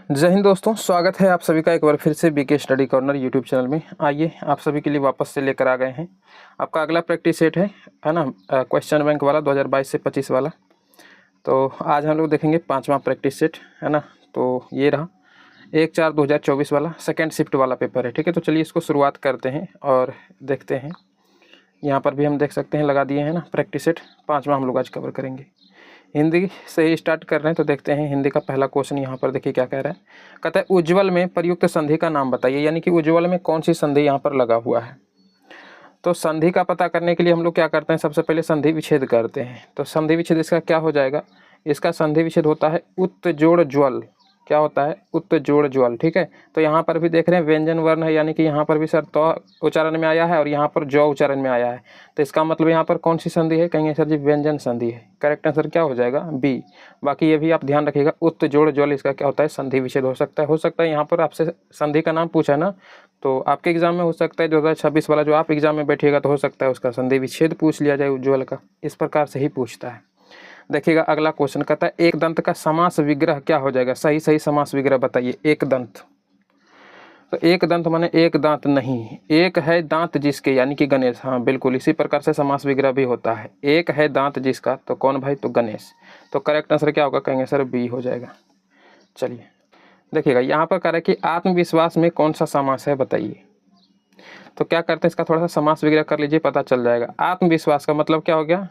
जय हिंद दोस्तों, स्वागत है आप सभी का एक बार फिर से BK study corner YouTube channel में। आइए आप सभी के लिए वापस से लेकर आ गए हैं आपका अगला प्रैक्टिस सेट है ना, क्वेश्चन बैंक वाला 2022 से 25 वाला। तो आज हम लोग देखेंगे पांचवा प्रैक्टिस सेट है ना। तो ये रहा 1/4/2024 वाला सेकेंड शिफ्ट वाला पेपर है, ठीक है। तो चलिए इसको शुरुआत करते हैं और देखते हैं। यहाँ पर भी हम देख सकते हैं लगा दिए हैं ना प्रैक्टिस सेट। पाँचवा हम लोग आज कवर करेंगे। हिंदी से ही स्टार्ट कर रहे हैं तो देखते हैं हिंदी का पहला क्वेश्चन। यहाँ पर देखिए क्या कह रहा है। कहता है उज्ज्वल में प्रयुक्त संधि का नाम बताइए, यानी कि उज्ज्वल में कौन सी संधि यहाँ पर लगा हुआ है। तो संधि का पता करने के लिए हम लोग क्या करते हैं, सबसे पहले संधि विच्छेद करते हैं। तो संधि विच्छेद इसका क्या हो जाएगा, इसका संधि विच्छेद होता है उत्जोड़ ज्वल। क्या होता है, उत्जोड़ ज्वल, ठीक है। तो यहाँ पर भी देख रहे हैं व्यंजन वर्ण है, यानी कि यहाँ पर भी सर तो उच्चारण में आया है और यहाँ पर जो उच्चारण में आया है। तो इसका मतलब यहाँ पर कौन सी संधि है, कहेंगे सर जी व्यंजन संधि है। करेक्ट आंसर क्या हो जाएगा, बी। बाकी ये भी आप ध्यान रखिएगा, उत्जोड़ ज्वल इसका क्या होता है, संधि विच्छेद हो सकता है यहाँ पर आपसे संधि का नाम पूछा ना, तो आपके एग्जाम में हो सकता है 2026 वाला जो आप एग्जाम में बैठिएगा तो हो सकता है उसका संधि विच्छेद पूछ लिया जाए उज्ज्वल का। इस प्रकार से ही पूछता है। देखिएगा अगला क्वेश्चन कहता है एक दंत का समास विग्रह क्या हो जाएगा, सही समास विग्रह बताइए। एक दंत, तो एक दंत माने एक दांत नहीं, एक है दांत जिसके, यानी कि गणेश। हाँ बिल्कुल, इसी प्रकार से समास विग्रह भी होता है। एक है दांत जिसका, तो कौन भाई, तो गणेश। तो करेक्ट आंसर क्या होगा, कहेंगे सर बी हो जाएगा। चलिए देखिएगा यहाँ पर कह रहा है कि आत्मविश्वास में कौन सा समास है बताइए। तो क्या करते हैं, इसका थोड़ा सा समास विग्रह कर लीजिए, पता चल जाएगा। आत्मविश्वास का मतलब क्या हो गया,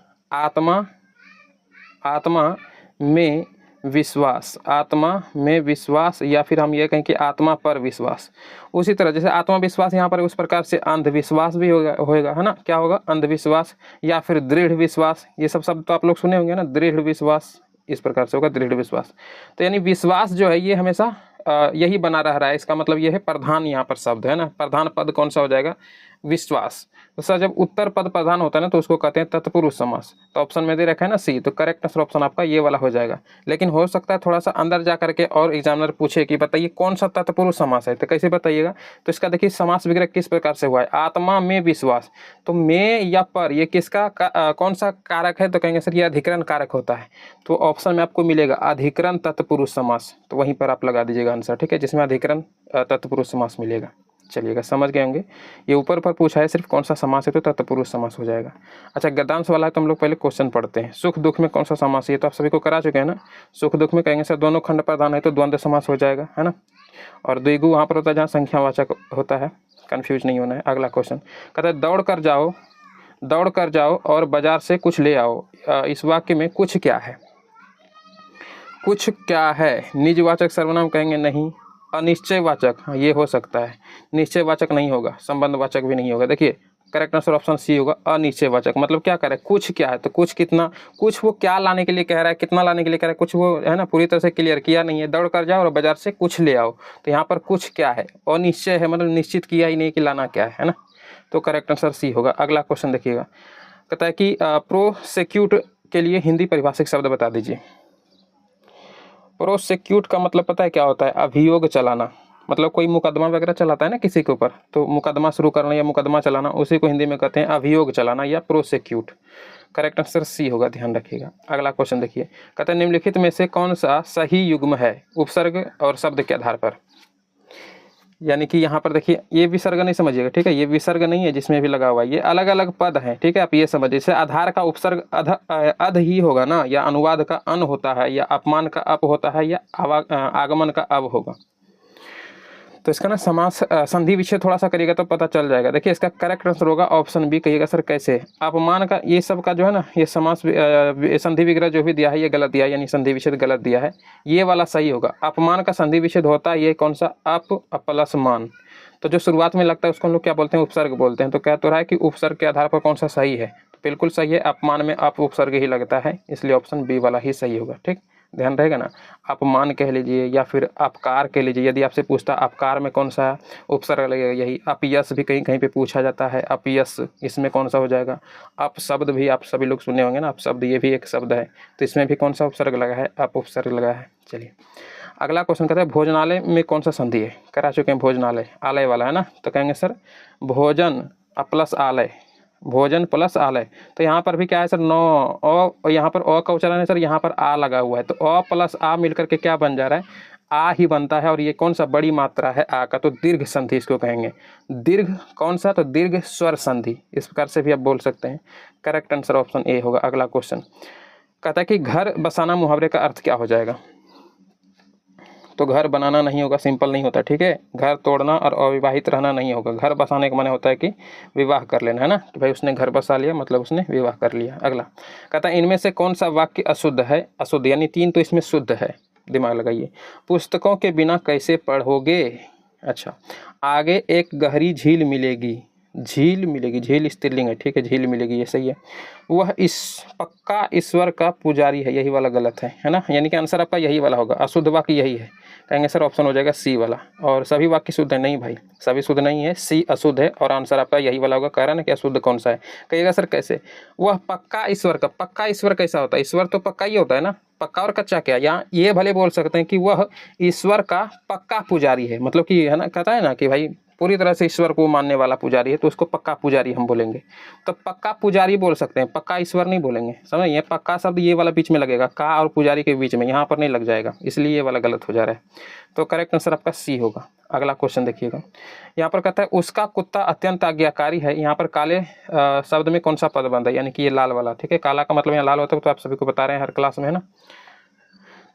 आत्मा में विश्वास, आत्मा में विश्वास, या फिर हम ये कहें कि आत्मा पर विश्वास। उसी तरह जैसे आत्मविश्वास यहाँ पर, उस प्रकार से अंधविश्वास भी होगा है ना। क्या होगा, अंधविश्वास या फिर दृढ़ विश्वास। ये सब शब्द तो आप लोग सुने होंगे ना, दृढ़ विश्वास, इस प्रकार से होगा दृढ़ विश्वास। तो यानी विश्वास जो है ये हमेशा यही बना रह रहा है। इसका मतलब ये है प्रधान यहाँ पर शब्द है ना, प्रधान पद कौन सा हो जाएगा, विश्वास। तो सर जब उत्तर पद प्रधान होता है ना तो उसको कहते हैं तत्पुरुष समास। तो ऑप्शन में दे रखा है ना सी, तो करेक्ट आंसर ऑप्शन आपका ये वाला हो जाएगा। लेकिन हो सकता है थोड़ा सा अंदर जा करके और एग्जामिनर पूछे कि बताइए कौन सा तत्पुरुष समास है, तो कैसे बताइएगा। तो इसका देखिए समास विग्रह किस प्रकार से हुआ है, आत्मा में विश्वास। तो में या पर ये किसका कौन सा कारक है, तो कहेंगे सर ये अधिकरण कारक होता है। तो ऑप्शन में आपको मिलेगा अधिकरण तत्पुरुष समास, तो वहीं पर आप लगा दीजिएगा आंसर, ठीक है, जिसमें अधिकरण तत्पुरुष समास मिलेगा। चलिएगा समझ गए होंगे। ये ऊपर पर पूछा है सिर्फ कौन सा समास है, तो तत्पुरुष समास हो जाएगा। अच्छा गद्यांश वाला है तो हम लोग पहले क्वेश्चन पढ़ते हैं। सुख दुख में कौन सा समास है, ये तो आप सभी को करा चुके हैं ना। सुख दुख में कहेंगे सर दोनों खंड प्रधान है तो द्वंद्व समास हो जाएगा है ना। और द्विगु वहाँ पर होता है जहाँ संख्यावाचक होता है, कन्फ्यूज नहीं होना है। अगला क्वेश्चन कहता है दौड़ कर जाओ और बाजार से कुछ ले आओ। इस वाक्य में कुछ क्या है, कुछ क्या है, निजवाचक सर्वनाम कहेंगे नहीं, अनिश्चयवाचक, हाँ ये हो सकता है, निश्चयवाचक नहीं होगा, संबंधवाचक भी नहीं होगा। देखिए करेक्ट आंसर ऑप्शन सी होगा, अनिश्चयवाचक। मतलब क्या करे, कुछ क्या है, तो कुछ कितना, कुछ वो क्या लाने के लिए कह रहा है, कितना लाने के लिए कह रहा है, कुछ वो है ना पूरी तरह से क्लियर किया नहीं है। दौड़ कर जाओ और बाजार से कुछ ले आओ, तो यहाँ पर कुछ क्या है, अनिश्चय है, मतलब निश्चित किया ही नहीं कि लाना क्या है ना। तो करेक्ट आंसर सी होगा। अगला क्वेश्चन देखिएगा, कहता है कि प्रोसिक्यूट के लिए हिंदी परिभाषिक शब्द बता दीजिए। प्रोसिक्यूट का मतलब पता है क्या होता है, अभियोग चलाना। मतलब कोई मुकदमा वगैरह चलाता है ना किसी के ऊपर, तो मुकदमा शुरू करना या मुकदमा चलाना, उसी को हिंदी में कहते हैं अभियोग चलाना या प्रोसिक्यूट। करेक्ट आंसर सी होगा, ध्यान रखिएगा। अगला क्वेश्चन देखिए, कहते हैं निम्नलिखित में से कौन सा सही युग्म है उपसर्ग और शब्द के आधार पर। यानी कि यहाँ पर देखिए ये विसर्ग नहीं समझिएगा, ठीक है, ये विसर्ग नहीं है जिसमें भी लगा हुआ है, ये अलग अलग पद हैं, ठीक है। आप ये समझिए, जैसे आधार का उपसर्ग अध ही होगा ना, या अनुवाद का अन होता है, या अपमान का अप होता है, या आगमन का अब होगा। तो इसका ना समास संधि विषय थोड़ा सा करिएगा तो पता चल जाएगा। देखिए इसका करेक्ट आंसर होगा ऑप्शन बी। कहिएगा सर कैसे, अपमान का ये सब का जो है ना, ये समास संधि विग्रह जो भी दिया है ये गलत दिया है, यानी संधि विच्छेद गलत दिया है, ये वाला सही होगा। अपमान का संधि विच्छेद होता है ये कौन सा, अप प्लस मान। तो जो शुरुआत में लगता है उसको हम लोग क्या बोलते हैं, उपसर्ग बोलते हैं। तो कह तो रहा है कि उपसर्ग के आधार पर कौन सा सही है, तो बिल्कुल सही है, अपमान में अप उपसर्ग ही लगता है, इसलिए ऑप्शन बी वाला ही सही होगा। ठीक, ध्यान रहेगा ना। अपमान कह लीजिए या फिर अपकार कह लीजिए, यदि आपसे पूछता अपकार में कौन सा उपसर्ग लगेगा, यही अपयश भी कहीं कहीं पे पूछा जाता है, अपयश, इसमें कौन सा हो जाएगा। अप शब्द भी आप सभी लोग सुने होंगे ना, अप शब्द ये भी एक शब्द है, तो इसमें भी कौन सा उपसर्ग लगा है, अप उपसर्ग लगा है। चलिए अगला क्वेश्चन कहता है भोजनालय में कौन सा संधि है, करा चुके हैं भोजनालय, आलय वाला है ना। तो कहेंगे सर भोजन प्लस आलय, भोजन प्लस आलय। तो यहाँ पर भी क्या है सर, नौ और यहाँ पर अ का उच्चारण है सर, यहाँ पर आ लगा हुआ है, तो अ प्लस आ मिलकर के क्या बन जा रहा है, आ ही बनता है और ये कौन सा बड़ी मात्रा है आ का, तो दीर्घ संधि इसको कहेंगे। दीर्घ कौन सा, तो दीर्घ स्वर संधि, इस प्रकार से भी आप बोल सकते हैं। करेक्ट आंसर ऑप्शन ए होगा। अगला क्वेश्चन कहता है कि घर बसाना मुहावरे का अर्थ क्या हो जाएगा। तो घर बनाना नहीं होगा, सिंपल नहीं होता, ठीक है। घर तोड़ना और अविवाहित रहना नहीं होगा। घर बसाने का माने होता है कि विवाह कर लेना, है ना। तो भाई उसने घर बसा लिया मतलब उसने विवाह कर लिया। अगला कहता है इनमें से कौन सा वाक्य अशुद्ध है। अशुद्ध यानी 3 तो इसमें शुद्ध है, दिमाग लगाइए। पुस्तकों के बिना कैसे पढ़ोगे। अच्छा, आगे एक गहरी झील मिलेगी। झील मिलेगी, झील स्त्रीलिंग है, ठीक है, झील मिलेगी, ये सही है। वह इस पक्का ईश्वर का पुजारी है, यही वाला गलत है ना। यानी कि आंसर आपका यही वाला होगा, अशुद्ध वाक्य यही है। कहेंगे सर ऑप्शन हो जाएगा सी वाला। और सभी वाक्य शुद्ध है, नहीं भाई सभी शुद्ध नहीं है, सी अशुद्ध है और आंसर आपका यही वाला होगा। कह रहा है ना कि अशुद्ध कौन सा है। कहिएगा सर कैसे। वह पक्का ईश्वर का, पक्का ईश्वर कैसा होता है। ईश्वर तो पक्का ही होता है ना, पक्का और कच्चा क्या। यहाँ ये भले बोल सकते हैं कि वह ईश्वर का पक्का पुजारी है, मतलब कि है ना, कहता है ना कि भाई पूरी तरह से ईश्वर को मानने वाला पुजारी है, तो उसको पक्का पुजारी हम बोलेंगे। तो पक्का पुजारी बोल सकते हैं, पक्का ईश्वर नहीं बोलेंगे, समझ। ये पक्का शब्द ये वाला बीच में लगेगा, का और पुजारी के बीच में, यहाँ पर नहीं लग जाएगा, इसलिए ये वाला गलत हो जा रहा है। तो करेक्ट आंसर आपका सी होगा। अगला क्वेश्चन देखिएगा, यहाँ पर कहता है उसका कुत्ता अत्यंत आज्ञाकारी है। यहाँ पर काले शब्द में कौन सा पद बंद है, यानी कि ये लाल वाला, ठीक है। काला का मतलब यहाँ लाल होता है, तो आप सभी को बता रहे हैं हर क्लास में, है ना।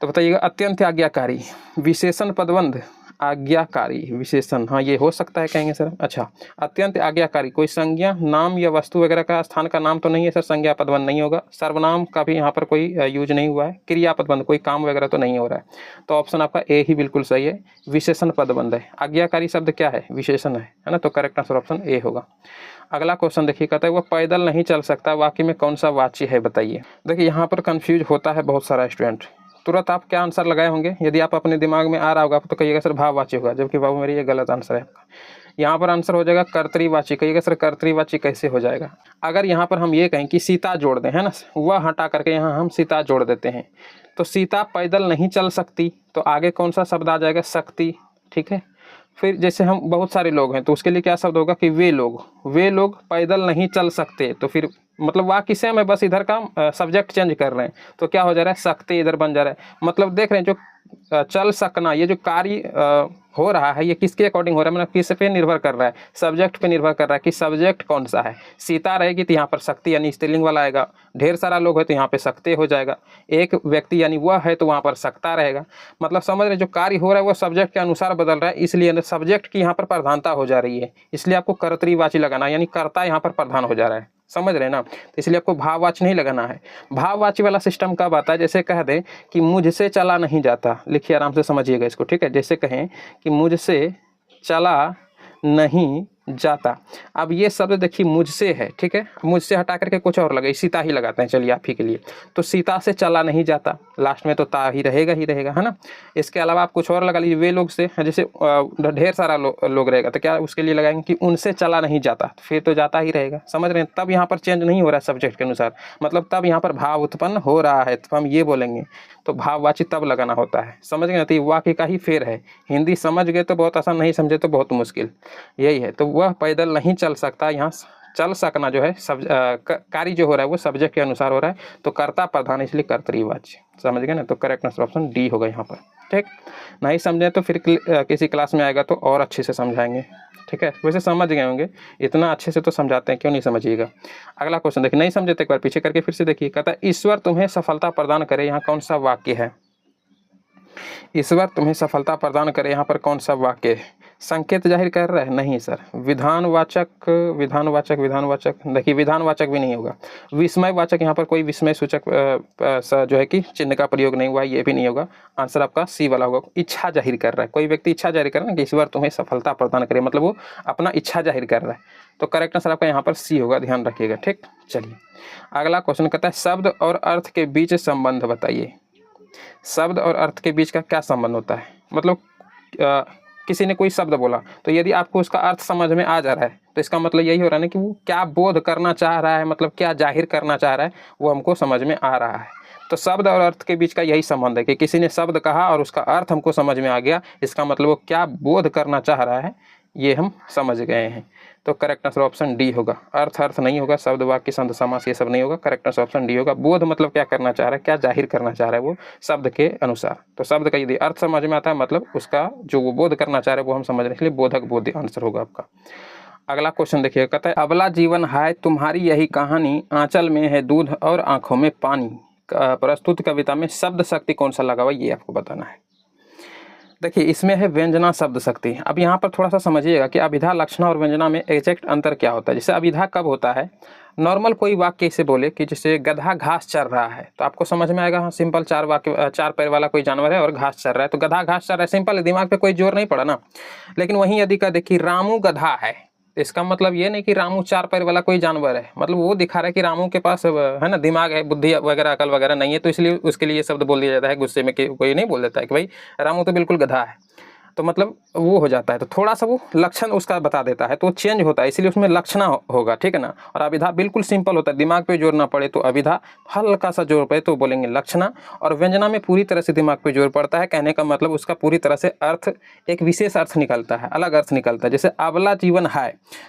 तो बताइएगा अत्यंत आज्ञाकारी, विशेषण पदबंध, आज्ञाकारी विशेषण, हाँ ये हो सकता है, कहेंगे सर। अच्छा, अत्यंत आज्ञाकारी कोई संज्ञा नाम या वस्तु वगैरह का स्थान का नाम तो नहीं है सर, संज्ञा पदबंध नहीं होगा। सर्वनाम का भी यहाँ पर कोई यूज नहीं हुआ है। क्रिया पदबंध कोई काम वगैरह तो नहीं हो रहा है, तो ऑप्शन आपका ए ही बिल्कुल सही है, विशेषण पदबंध है। आज्ञाकारी शब्द क्या है, विशेषण है ना, तो करेक्ट आंसर ऑप्शन ए होगा। अगला क्वेश्चन देखिए, कहता है वह पैदल नहीं चल सकता, वाक्य में कौन सा वाच्य है बताइए। देखिए यहाँ पर कंफ्यूज होता है बहुत सारा स्टूडेंट, तुरंत आप क्या आंसर लगाए होंगे। यदि आप अपने दिमाग में आ रहा होगा तो कहिएगा सर भाववाची होगा, जबकि बाबू मेरी ये गलत आंसर है आपका। यहाँ पर आंसर हो जाएगा कर्तरीवाची। कहिएगा सर कर्तरीवाची कैसे हो जाएगा। अगर यहाँ पर हम ये कहें कि सीता जोड़ दें, है ना, वह हटा करके यहाँ हम सीता जोड़ देते हैं, तो सीता पैदल नहीं चल सकती, तो आगे कौन सा शब्द आ जाएगा, शक्ति, ठीक है। फिर जैसे हम बहुत सारे लोग हैं, तो उसके लिए क्या शब्द होगा कि वे लोग पैदल नहीं चल सकते, तो फिर मतलब वाक्य सेम है, बस इधर का सब्जेक्ट चेंज कर रहे हैं, तो क्या हो जा रहा है, सकते इधर बन जा रहा है। मतलब देख रहे हैं जो चल सकना, ये जो कार्य हो रहा है, ये किसके अकॉर्डिंग हो रहा है, मतलब किस पे निर्भर कर रहा है, सब्जेक्ट पे निर्भर कर रहा है कि सब्जेक्ट कौन सा है। सीता रहेगी तो यहाँ पर शक्ति यानी स्त्रीलिंग वाला आएगा। ढेर सारा लोग है तो यहाँ पे सकते हो जाएगा। एक व्यक्ति यानी वह है तो वहाँ पर सकता रहेगा। मतलब समझ रहे, जो कार्य हो रहा है वो सब्जेक्ट के अनुसार बदल रहा है, इसलिए सब्जेक्ट की यहाँ पर प्रधानता हो जा रही है, इसलिए आपको कर्तरीवाची लगाना, यानी कर्ता यहाँ पर प्रधान हो जा रहा है, समझ रहे ना। तो इसलिए आपको भाववाची नहीं लगाना है। भाववाची वाला सिस्टम कब आता है, जैसे कह दें कि मुझसे चला नहीं जाता, लिखिए आराम से समझिएगा इसको, ठीक है। जैसे कहें कि मुझसे चला नहीं जाता, अब ये शब्द देखिए मुझसे है, ठीक है, मुझसे हटा करके कुछ और लगे, सीता ही लगाते हैं, चलिए आप ही के लिए। तो सीता से चला नहीं जाता, लास्ट में तो ता ही रहेगा है ना। इसके अलावा आप कुछ और लगा लीजिए, वे लोग से, जैसे ढेर सारा लोग रहेगा, तो क्या उसके लिए लगाएंगे कि उनसे चला नहीं जाता, फिर तो जाता ही रहेगा, समझ रहे हैं। तब यहाँ पर चेंज नहीं हो रहा है सब्जेक्ट के अनुसार, मतलब तब यहाँ पर भाव उत्पन्न हो रहा है, तो हम ये बोलेंगे, तो भाववाची तब लगाना होता है, समझ गए ना। तो ये वाक्य का ही फेर है। हिंदी समझ गए तो बहुत आसान, नहीं समझे तो बहुत मुश्किल, यही है। तो वह पैदल नहीं चल सकता, यहाँ चल सकना जो है कार्य जो हो रहा है वो सब्जेक्ट के अनुसार हो रहा है, तो कर्ता प्रधान, इसलिए कर्तरीवाची, समझ गए ना। तो करेक्ट आंसर ऑप्शन डी होगा यहाँ पर, ठीक। नहीं समझे तो फिर किसी क्लास में आएगा तो और अच्छे से समझाएंगे, ठीक है। वैसे समझ गए होंगे, इतना अच्छे से तो समझाते हैं, क्यों नहीं समझिएगा। अगला क्वेश्चन देखिए, नहीं समझे तो एक बार पीछे करके फिर से देखिए। कहता है ईश्वर तुम्हें सफलता प्रदान करे, यहाँ कौन सा वाक्य है। ईश्वर तुम्हें सफलता प्रदान करे, यहाँ पर कौन सा वाक्य है। संकेत जाहिर कर रहा है, नहीं सर। विधानवाचक देखिए, विधानवाचक भी नहीं होगा। विस्मयवाचक, यहाँ पर कोई विस्मय सूचक जो है कि चिन्ह का प्रयोग नहीं हुआ है, ये भी नहीं होगा। आंसर आपका सी वाला होगा। इच्छा जाहिर कर रहा है, कोई व्यक्ति इच्छा जाहिर कर रहा है कि ईश्वर तुम्हें सफलता प्रदान करे, मतलब वो अपना इच्छा जाहिर कर रहा है, तो करेक्ट आंसर आपका यहाँ पर सी होगा, ध्यान रखिएगा, ठीक। चलिए अगला क्वेश्चन कहता है शब्द और अर्थ के बीच संबंध बताइए। शब्द और अर्थ के बीच का क्या संबंध होता है, मतलब किसी ने कोई शब्द बोला, तो यदि आपको उसका अर्थ समझ में आ जा रहा है, तो इसका मतलब यही हो रहा है ना कि वो क्या बोध करना चाह रहा है, मतलब क्या जाहिर करना चाह रहा है, वो हमको समझ में आ रहा है। तो शब्द और अर्थ के बीच का यही संबंध है कि किसी ने शब्द कहा और उसका अर्थ हमको समझ में आ गया, इसका मतलब वो क्या बोध करना चाह रहा है ये हम समझ गए हैं। तो करेक्ट आंसर ऑप्शन डी होगा। अर्थ नहीं होगा, शब्द वाक्य संध समास ये सब नहीं होगा, करेक्ट आंसर ऑप्शन डी होगा। बोध मतलब क्या करना चाह रहा है, क्या जाहिर करना चाह रहा है वो शब्द के अनुसार। तो शब्द का यदि अर्थ समझ में आता है मतलब उसका जो वो बोध करना चाह रहे हैं वो हम समझ रहे हैं, इसलिए बोधक बोध आंसर होगा आपका। अगला क्वेश्चन देखिए, कहता है अबला जीवन है तुम्हारी यही कहानी, आंचल में है दूध और आंखों में पानी। प्रस्तुत कविता में शब्द शक्ति कौन सा लगा हुआ ये आपको बताना है। देखिए इसमें है व्यंजना शब्द शक्ति। अब यहाँ पर थोड़ा सा समझिएगा कि अभिधा लक्षणा और व्यंजना में एग्जैक्ट अंतर क्या होता है। जैसे अभिधा कब होता है, नॉर्मल कोई वाक्य इसे बोले कि जैसे गधा घास चर रहा है तो आपको समझ में आएगा, हाँ सिंपल चार पैर वाला कोई जानवर है और घास चर रहा है तो गधा घास चर रहा है, सिंपल है, दिमाग पे कोई जोर नहीं पड़ा ना। लेकिन वहीं यदि का देखिए रामू गधा है, इसका मतलब ये नहीं कि रामू चार पैर वाला कोई जानवर है, मतलब वो दिखा रहा है कि रामू के पास है ना दिमाग है, बुद्धि वगैरह अकल वगैरह नहीं है, तो इसलिए उसके लिए ये शब्द बोल दिया जाता है गुस्से में, कि कोई नहीं बोल देता है कि भाई रामू तो बिल्कुल गधा है, तो मतलब वो हो जाता है। तो थोड़ा सा वो लक्षण उसका बता देता है तो चेंज होता है, इसलिए उसमें लक्षणा होगा, ठीक है ना। और अभिधा बिल्कुल सिंपल होता है, दिमाग पे जोर ना पड़े तो अभिधा, हल्का सा जोर पड़े तो बोलेंगे लक्षणा। और व्यंजना में पूरी तरह से दिमाग पे जोर पड़ता है, कहने का मतलब उसका पूरी तरह से अर्थ एक विशेष अर्थ निकलता है, अलग अर्थ निकलता है। जैसे अबला जीवन है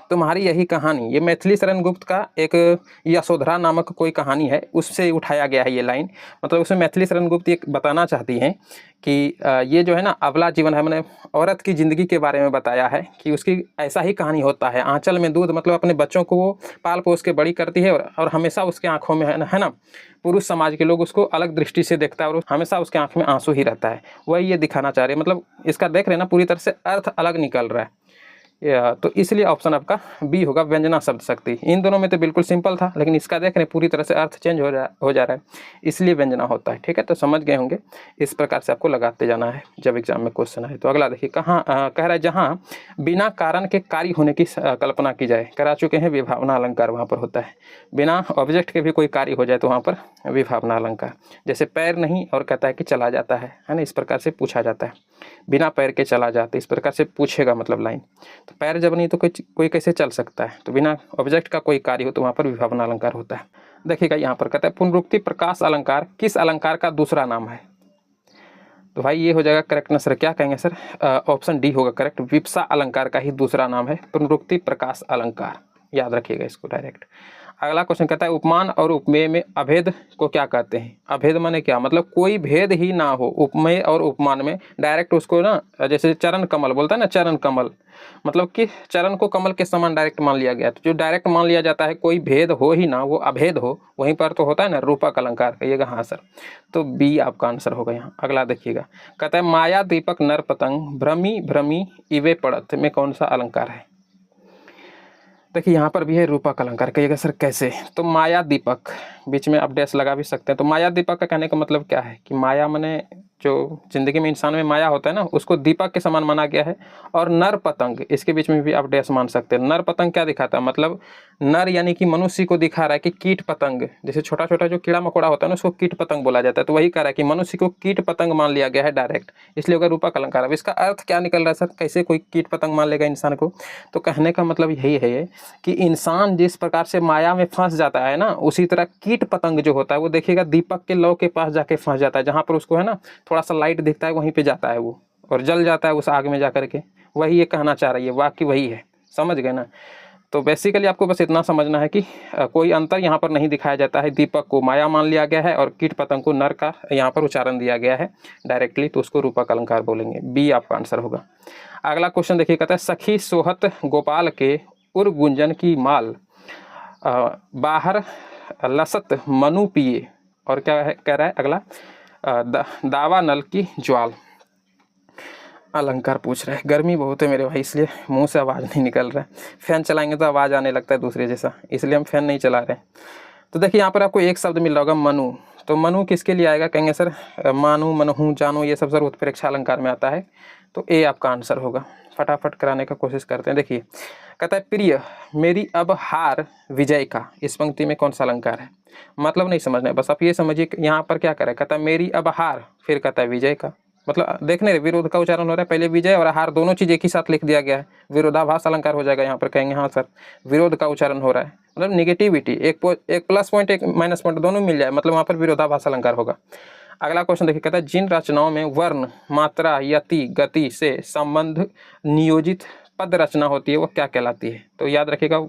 तुम्हारी यही कहानी, ये मैथिली शरण गुप्त का एक यशोधरा नामक कोई कहानी है, उससे उठाया गया है ये लाइन। मतलब उसमें मैथिली शरण गुप्त ये बताना चाहती हैं कि ये जो है ना अबला जीवन है, मैंने औरत की ज़िंदगी के बारे में बताया है कि उसकी ऐसा ही कहानी होता है। आंचल में दूध मतलब अपने बच्चों को वो पाल पोस के बड़ी करती है और हमेशा उसके आंखों में है ना पुरुष समाज के लोग उसको अलग दृष्टि से देखता है और हमेशा उसके आंख में आंसू ही रहता है। वही ये दिखाना चाह रहे हैं, मतलब इसका देख रहे हैं ना पूरी तरह से अर्थ अलग निकल रहा है। तो इसलिए ऑप्शन आपका बी होगा, व्यंजना शब्द शक्ति। इन दोनों में तो बिल्कुल सिंपल था, लेकिन इसका देख रहे हैं पूरी तरह से अर्थ चेंज हो जा रहा है, इसलिए व्यंजना होता है। ठीक है, तो समझ गए होंगे, इस प्रकार से आपको लगाते जाना है जब एग्जाम में क्वेश्चन आए। तो अगला देखिए, कहाँ कह रहा है जहाँ बिना कारण के कार्य होने की कल्पना की जाए, करा चुके हैं विभावना अलंकार वहाँ पर होता है। बिना ऑब्जेक्ट के भी कोई कार्य हो जाए तो वहाँ पर विभावना अलंकार। जैसे पैर नहीं और कहता है कि चला जाता है ना, इस प्रकार से पूछा जाता है, बिना पैर के चला जाता है, इस प्रकार से पूछेगा मतलब लाइन। तो पैर जब नहीं तो कोई कैसे चल सकता है, तो बिना ऑब्जेक्ट का कोई कार्य हो तो वहाँ पर विभावना अलंकार होता है। देखिएगा यहाँ पर कहता है पुनरुक्ति प्रकाश अलंकार किस अलंकार का दूसरा नाम है। तो भाई ये हो जाएगा करेक्ट आंसर, क्या कहेंगे सर, ऑप्शन डी होगा करेक्ट, विप्सा अलंकार का ही दूसरा नाम है पुनरुक्ति प्रकाश अलंकार, याद रखिएगा इसको डायरेक्ट। अगला क्वेश्चन कहता है उपमान और उपमेय में अभेद को क्या कहते हैं। अभेद माने क्या, मतलब कोई भेद ही ना हो। उपमेय और उपमान में डायरेक्ट उसको ना, जैसे चरण कमल बोलता है ना, चरण कमल मतलब कि चरण को कमल के समान डायरेक्ट मान लिया गया। तो जो डायरेक्ट मान लिया जाता है कोई भेद हो ही ना, वो अभेद हो, वहीं पर तो होता है ना रूपक अलंकार, कहिएगा हाँ सर। तो बी आपका आंसर होगा यहाँ। अगला देखिएगा, कहता है माया दीपक नर पतंग भ्रमी भ्रमी इवे पड़त में कौन सा अलंकार है। देखिए यहाँ पर भी है रूपक अलंकार, कहिएगा सर कैसे। तो माया दीपक, बीच में आप डैश लगा भी सकते हैं। तो माया दीपक का कहने का मतलब क्या है कि माया माने जो जिंदगी में इंसान में माया होता है ना, उसको दीपक के समान माना गया है। और नर पतंग, इसके बीच में भी आप डैश मान सकते हैं। नर पतंग क्या दिखाता है, मतलब नर यानी कि मनुष्य को दिखा रहा है कि कीट पतंग, जैसे छोटा छोटा जो कीड़ा मकोड़ा होता है ना उसको कीट पतंग बोला जाता है। तो वही कह रहा है कि मनुष्य को कीट पतंग मान लिया गया है डायरेक्ट, इसलिए होगा रूपक अलंकार। अब इसका अर्थ क्या निकल रहा है सर, कैसे कोई कीट पतंग मान लेगा इंसान को। तो कहने का मतलब यही है कि इंसान जिस प्रकार से माया में फंस जाता है ना, उसी तरह कीट पतंग जो होता है वो देखिएगा दीपक के लौ के पास जाके फंस जाता है, जहाँ पर उसको है ना थोड़ा सा लाइट दिखता है वहीं पे जाता है वो और जल जाता है उस आग में जाकर के। वही ये कहना चाह रही है, वाक्य वही है, समझ गए ना। तो बेसिकली आपको बस इतना समझना है कि कोई अंतर यहाँ पर नहीं दिखाया जाता है। दीपक को माया मान लिया गया है और कीट पतंग को नर का यहाँ पर उच्चारण दिया गया है डायरेक्टली, तो उसको रूपक अलंकार बोलेंगे। बी आपका आंसर होगा। अगला क्वेश्चन देखिए, कहता है सखी सोहत गोपाल के उर गुंजन की माल बाहर लसत मनु पिए, और क्या है कह रहा है अगला, दावा नल की ज्वाल। अलंकार पूछ रहा है, गर्मी बहुत है मेरे भाई इसलिए मुंह से आवाज़ नहीं निकल रहा है। फैन चलाएंगे तो आवाज़ आने लगता है दूसरे जैसा, इसलिए हम फैन नहीं चला रहे हैं। तो देखिए यहाँ पर आपको एक शब्द मिल रहा होगा मनु। तो मनु किसके लिए आएगा, कहेंगे सर मानु मनहू जानो, ये सब जरूर उत्प्रेक्षा अलंकार में आता है। तो ए आपका आंसर होगा। फटाफट कराने का कोशिश करते हैं। देखिए कहता है प्रिय मेरी अब हार विजय का, इस पंक्ति में कौन सा अलंकार है। मतलब नहीं समझना है, बस आप ये समझिए यहाँ पर क्या करे, कहता है मेरी अब हार, फिर कहता है विजय का। मतलब देखने विरोध का उच्चारण हो रहा है, पहले विजय और हार दोनों चीज़ एक ही साथ लिख दिया गया है, विरोधाभास अलंकार हो जाएगा यहाँ पर। कहेंगे हाँ सर विरोध का उच्चारण हो रहा है, मतलब निगेटिविटी, एक प्लस पॉइंट एक माइनस पॉइंट दोनों मिल जाए, मतलब वहाँ पर विरोधाभास अलंकार होगा। अगला क्वेश्चन देखिए, कहता है जिन रचनाओं में वर्ण मात्रा यति गति से संबंध नियोजित पद रचना होती है वो क्या कहलाती है? तो याद रखिएगा,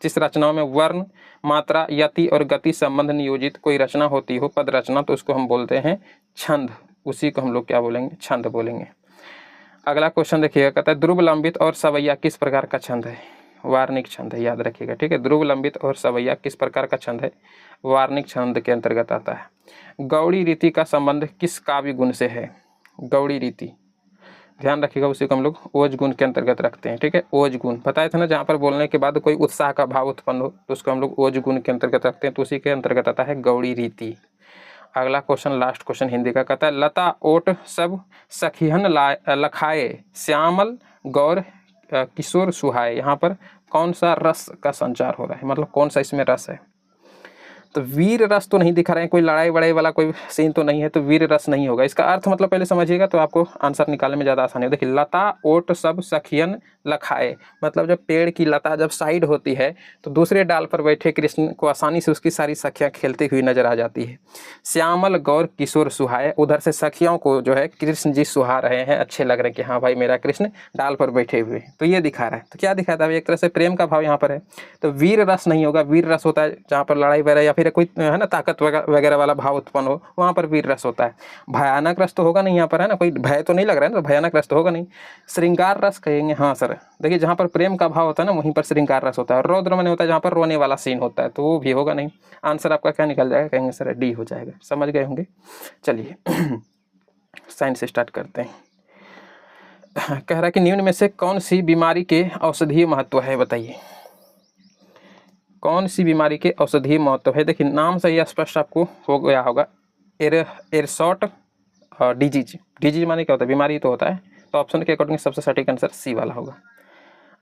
जिस रचनाओं में वर्ण, मात्रा, यति और गति संबंध नियोजित कोई रचना होती हो, पद रचना, तो उसको हम बोलते हैं छंद। उसी को हम लोग क्या बोलेंगे? छंद बोलेंगे। अगला क्वेश्चन देखिएगा, कहता है ध्रुव लंबित और सवैया किस प्रकार का छंद है? वार्णिक छंद है, याद रखिएगा, ठीक है। ध्रुव लंबित और सवैया किस प्रकार का छंद है? वार्णिक छंद के अंतर्गत आता है। गौड़ी रीति का संबंध किस काव्य गुण से है? गौड़ी रीति, ध्यान रखिएगा, उसी को हम लोग ओज गुण के अंतर्गत रखते हैं, ठीक है। ओज गुण बताए थे ना, जहाँ पर बोलने के बाद कोई उत्साह का भाव उत्पन्न हो तो उसको हम लोग ओज गुण के अंतर्गत रखते हैं, तो उसी के अंतर्गत आता है गौड़ी रीति। अगला क्वेश्चन, लास्ट क्वेश्चन हिंदी का, कहता है लता ओट सब सखिहन लखाए, श्यामल गौर किशोर सुहाए। यहाँ पर कौन सा रस का संचार हो रहा है, मतलब कौन सा इसमें रस है? तो वीर रस तो नहीं दिखा रहे हैं, कोई लड़ाई वड़ाई वाला कोई सीन तो नहीं है, तो वीर रस नहीं होगा। इसका अर्थ मतलब पहले समझिएगा तो आपको आंसर निकालने में ज़्यादा आसानी है। देखिए, लता ओट सब सखियन लखाए, मतलब जब पेड़ की लता जब साइड होती है तो दूसरे डाल पर बैठे कृष्ण को आसानी से उसकी सारी सखियाँ खेलती हुई नजर आ जाती है। श्यामल गौर किशोर सुहाए, उधर से सखियों को जो है कृष्ण जी सुहा रहे हैं, अच्छे लग रहे हैं कि हाँ भाई मेरा कृष्ण डाल पर बैठे हुए, तो ये दिखा रहा है। तो क्या दिखाता है? एक तरह से प्रेम का भाव यहाँ पर है। तो वीर रस नहीं होगा। वीर रस होता है जहाँ पर लड़ाई वगैरह या फिर कोई है ना ताकत वगैरह वाला भाव उत्पन्न हो, वहाँ पर वीर रस होता है। भयानक रस तो होगा नहीं यहाँ पर, है ना, कोई भय तो नहीं लग रहा है ना, तो भयानक रस तो होगा नहीं। श्रृंगार रस कहेंगे, हाँ सर। देखिए, जहाँ पर प्रेम का भाव होता है ना वहीं पर श्रृंगार रस होता है। रौद्र मन होता है जहाँ पर रोने वाला सीन होता है, तो वो भी होगा नहीं। आंसर आपका क्या निकल जाएगा? कहेंगे सर डी हो जाएगा। समझ गए होंगे। चलिए साइंस से स्टार्ट करते हैं। कह रहा है कि निम्न में से कौन सी बीमारी के औषधीय महत्व है? बताइए, कौन सी बीमारी के औषधीय महत्व है? देखिए, नाम से ही स्पष्ट आपको हो गया होगा, एरसॉट डिजीज। डिजीज माने क्या होता है? बीमारी तो होता है। तो ऑप्शन के अकॉर्डिंग सबसे सटीक आंसर सी वाला होगा।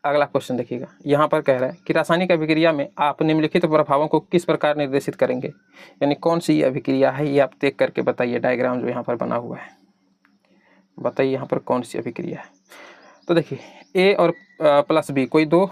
अगला क्वेश्चन देखिएगा, यहाँ पर कह रहा है कि रासायनिक अभिक्रिया में आप निम्नलिखित प्रभावों को किस प्रकार निर्देशित करेंगे? यानी कौन सी अभिक्रिया है, ये आप देख करके बताइए। डायग्राम जो यहाँ पर बना हुआ है, बताइए यहाँ पर कौन सी अभिक्रिया है। तो देखिए, ए और प्लस बी कोई दो